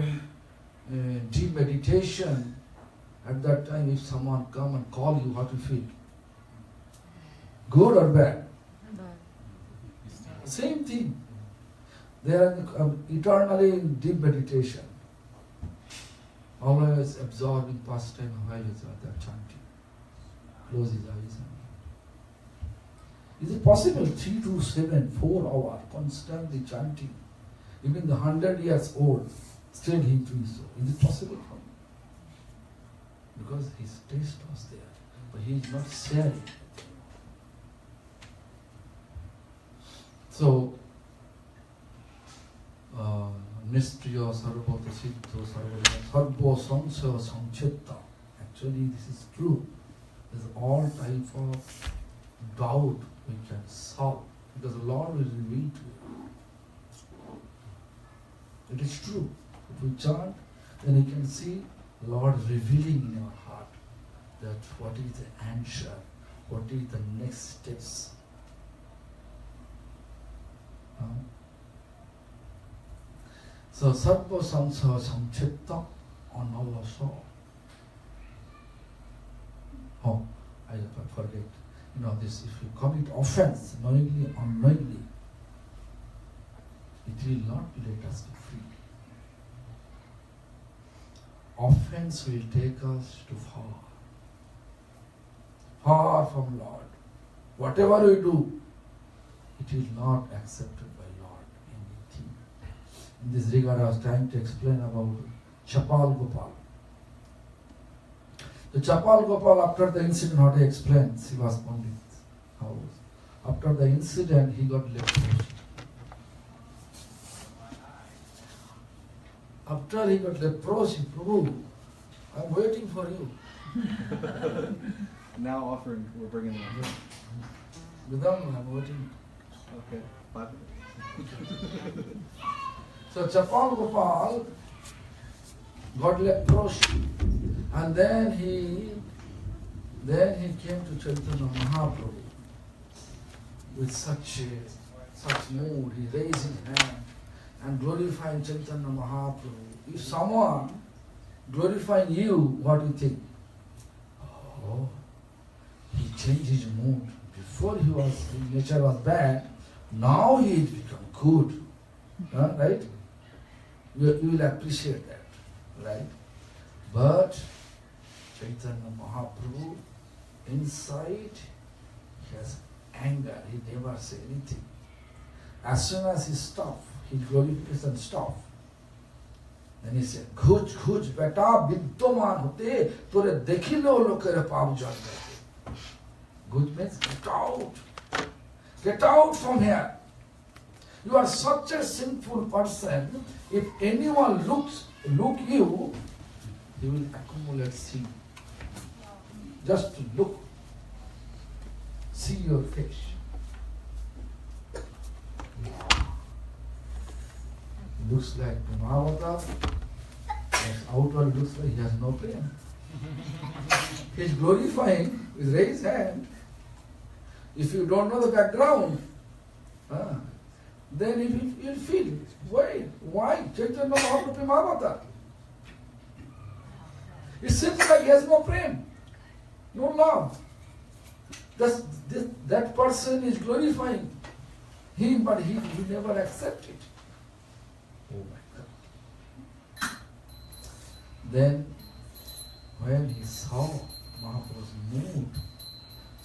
in deep meditation, at that time if someone come and call you, what you feel? Good or bad? Same thing. They are eternally in deep meditation. Always absorbing pastime while it's at that chanting. Close his eyes. Is it possible 3 to 7, 4 hours constantly chanting? Even the 100 years old, still he doing so. Is it possible for him? Because his taste was there, but he is not sharing. So, Nistriya Sarvata Siddho Sarvo Samsaya Samchitta. Actually, this is true. There's all type of doubt we can solve because the Lord will reveal to you. It is true. If we chant, then you can see the Lord revealing in our heart that what is the answer, what is the next steps. So Sarva Samsaya Samchitta on our soul. Oh, I forget. You know this, if you commit offense, knowingly or unknowingly, it will not let us be free. Offense will take us to far from Lord. Whatever we do, it will not accepted by Lord. Anything. In this regard, I was trying to explain about Chapal Gopal. The Chapal Gopal, after the incident, how to explain Srila Pandit's house. After the incident, he got leprosy. After he got leprosy, Prabhu, I'm waiting for you. Now offering, we're bringing them up. Vidam, I'm waiting. Okay, 5 minutes. So Chapal Gopal got leprosy. And then he came to Chaitanya Mahaprabhu with such mood. He raised his hand and glorifying Chaitanya Mahaprabhu. If someone glorifying you, what do you think? Oh, he changed his mood. Before his nature was bad, now he has become good. Right? You will appreciate that, right? But Chaitanya Mahaprabhu, inside, he has anger. He never say anything. As soon as he stopped, his glorification stopped. Then he said, Ghuj, beta, vidyaman hote, tore dekhilo lokere pav jante. Ghuj means get out. Get out from here. You are such a sinful person. If anyone look you, he will accumulate sin. Just to look, see your face. Looks like Maharaja, as outward looks like he has no pain. He is glorifying with raised hand. If you don't know the background, then you'll feel, why? Chaitanya Mahaprabhu Mahavata. It seems like he has no prem, no love. That person is glorifying him, but he never accepts it. Oh my God. Then, when he saw Mahaprabhu's mood,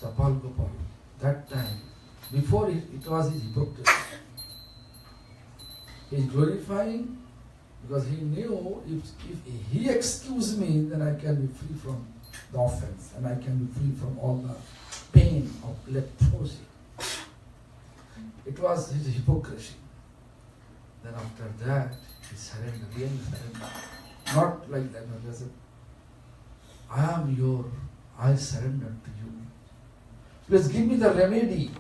Chapal Gopal, that time, before it was his hypocrisy. He is glorifying because he knew if he excuse me, then I can be free from the offense and I can be free from all the pain of leprosy. It was his hypocrisy. Then after that, he surrendered, really surrendered. Not like that, no, said, I surrender to you. Please give me the remedy.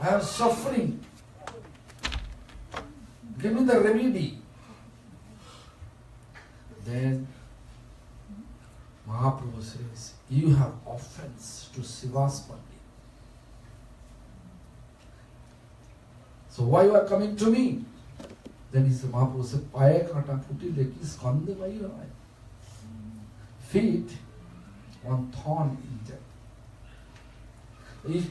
I am suffering. Give me the remedy. Then Mahaprabhu says, you have offense to Siva's Pandit. So why you are coming to me? Then he said, Mahaprabhu said, Paye kata puti leki skande vai hai. Feet, one thorn inject. If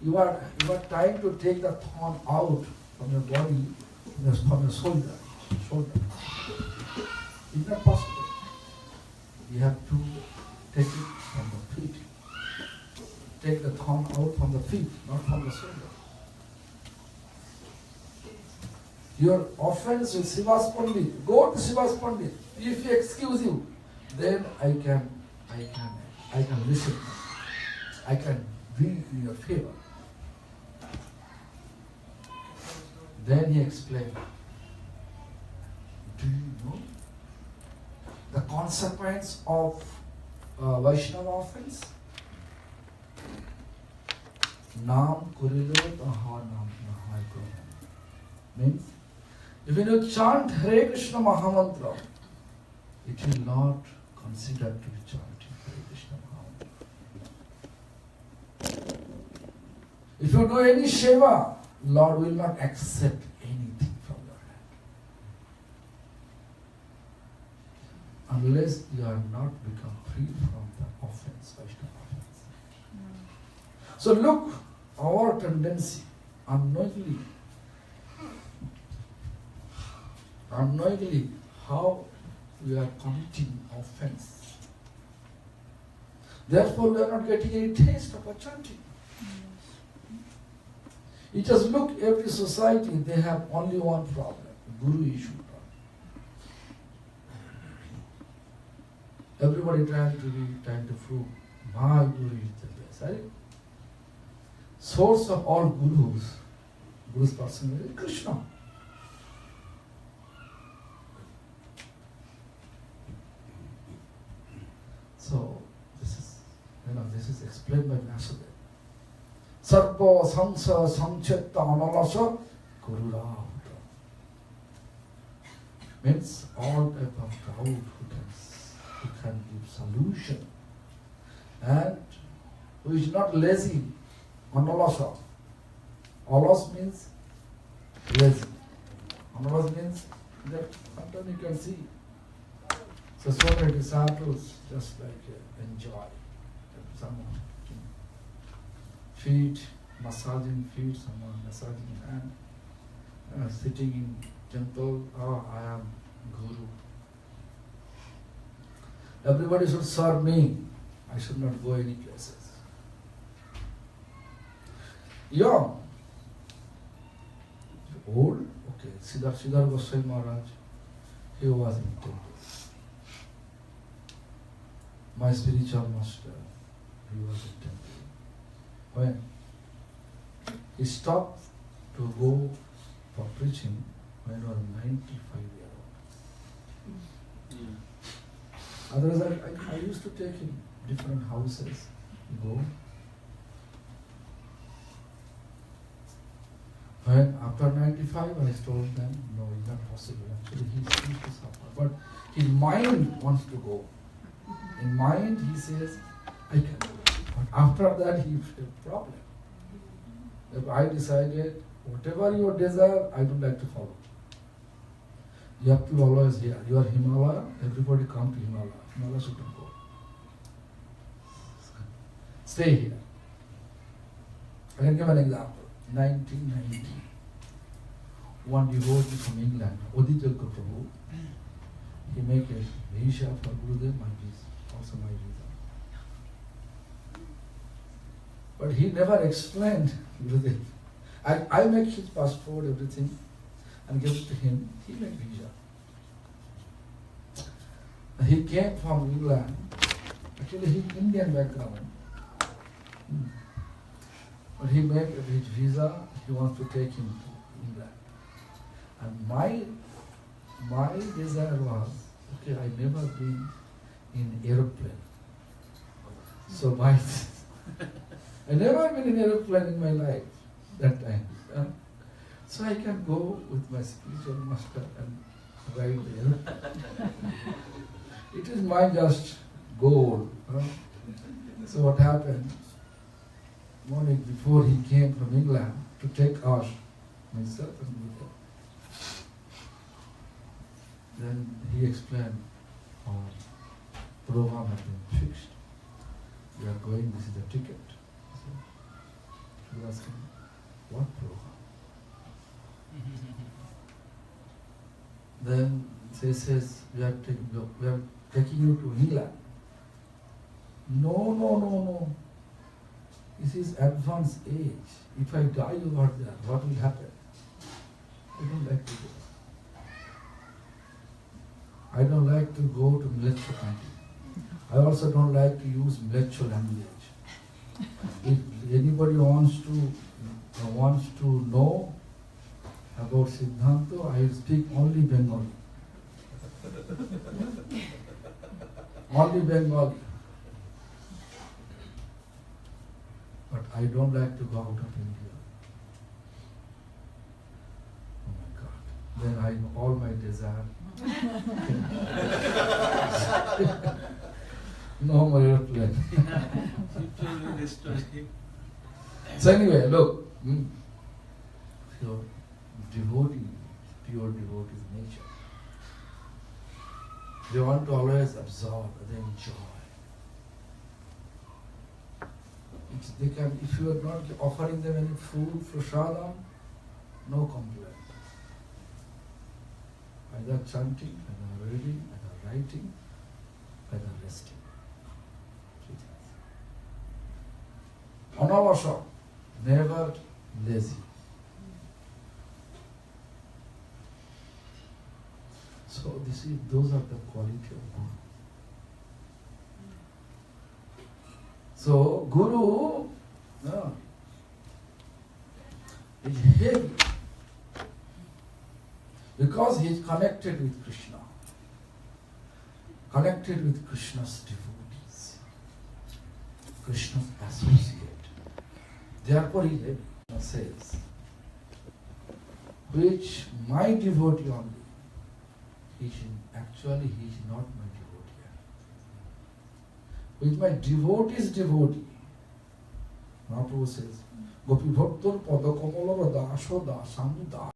you are trying to take the thorn out from your body, from your shoulder. It's not possible. You have to take it from the feet. Take the thorn out from the feet, not from the shoulder. Your offense with Siva's Pandit, go to Siva's Pandit. If he excuse you, then I can listen. I can be in your favor. Then he explained, do you know the consequence of Vaishnava offense? Naam kurilo taha naam nahai karo. Means, if you chant Hare Krishna Mahamantra, it will not consider to be chanting Hare Krishna Mahamantra. If you do any Seva, Lord will not accept anything from your hand. Unless you are not become free from the offense, Vaishnava offense. So look, our tendency, unknowingly, how we are committing offense. Therefore, we are not getting any taste of our chanting. You just look, every society, they have only one problem, Guru issue problem. Everybody trying to prove, my Guru is the best, right? Source of all Guru's person is Krishna. So, this is explained by Maharaja. Sarva samsa samchetta analasa gururahuta. Means all type of doubt who can give solution and who is not lazy. Analasa. Alas means lazy. Analas means that sometimes you can see. So many disciples just like enjoy someone feet, massaging feet, someone massaging hand, sitting in temple, I am Guru. Everybody should serve me. I should not go any places. Young, old, okay. Siddhartha Goswami Maharaj, he was in temple. My spiritual master, he was in temple. When he stopped to go for preaching when he was 95 years old. Otherwise, I used to take him different houses, go. When after 95, I told them, no, it's not possible. Actually, he seems to suffer. But his mind wants to go. In mind, he says, I can go. But after that, he had a problem. So I decided, whatever your desire, I don't like to follow. You have to always hear. You are Himalaya, everybody come to Himalaya. Himalaya shouldn't go. Stay here. I can give an example. 1990. One devotee from England, Oditya Prabhu, he make a visa for Gurudev, my visa, also my visa. But he never explained Gurudev. I make his passport, everything, and give it to him. He make visa. He came from England. Actually, he Indian background. But he made his visa. He wants to take him to England. And my desire was, okay, I never been in aeroplane. So I never been in aeroplane in my life that time. So I can go with my spiritual master and ride there. It is my just goal. So what happened? Morning before he came from England to take us, myself and Buddha. Then he explained, our program has been fixed. We are going, this is the ticket. So he was asking, what program? Then he says, we are taking you to England. No. This is advanced age. If I die over there, what will happen? I don't like to go. I don't like to go to Mleccha country. I also don't like to use Mleccha language. If anybody wants to know about Siddhanta, I will speak only Bengali. Only Bengali. But I don't like to go out of India. Oh my God. Then I know all my desire. No more airplane. So anyway, look. Your devotee, pure devotee is nature. They want to always absorb, they enjoy. They can, if you are not offering them any food, prasadam, no complaint. Either chanting, either reading, either writing, either resting. Anavasha, never lazy. So those are the quality of Guru. So Guru is heavy because he is connected with Krishna, connected with Krishna's devotees, Krishna's associate. Therefore he heavy, says, which my devotee only, he is not my devotee. With my devotee's devotee, Mahaprabhu says, Gopi Bhaktur Pada Kamala Dasho Dasandu Das.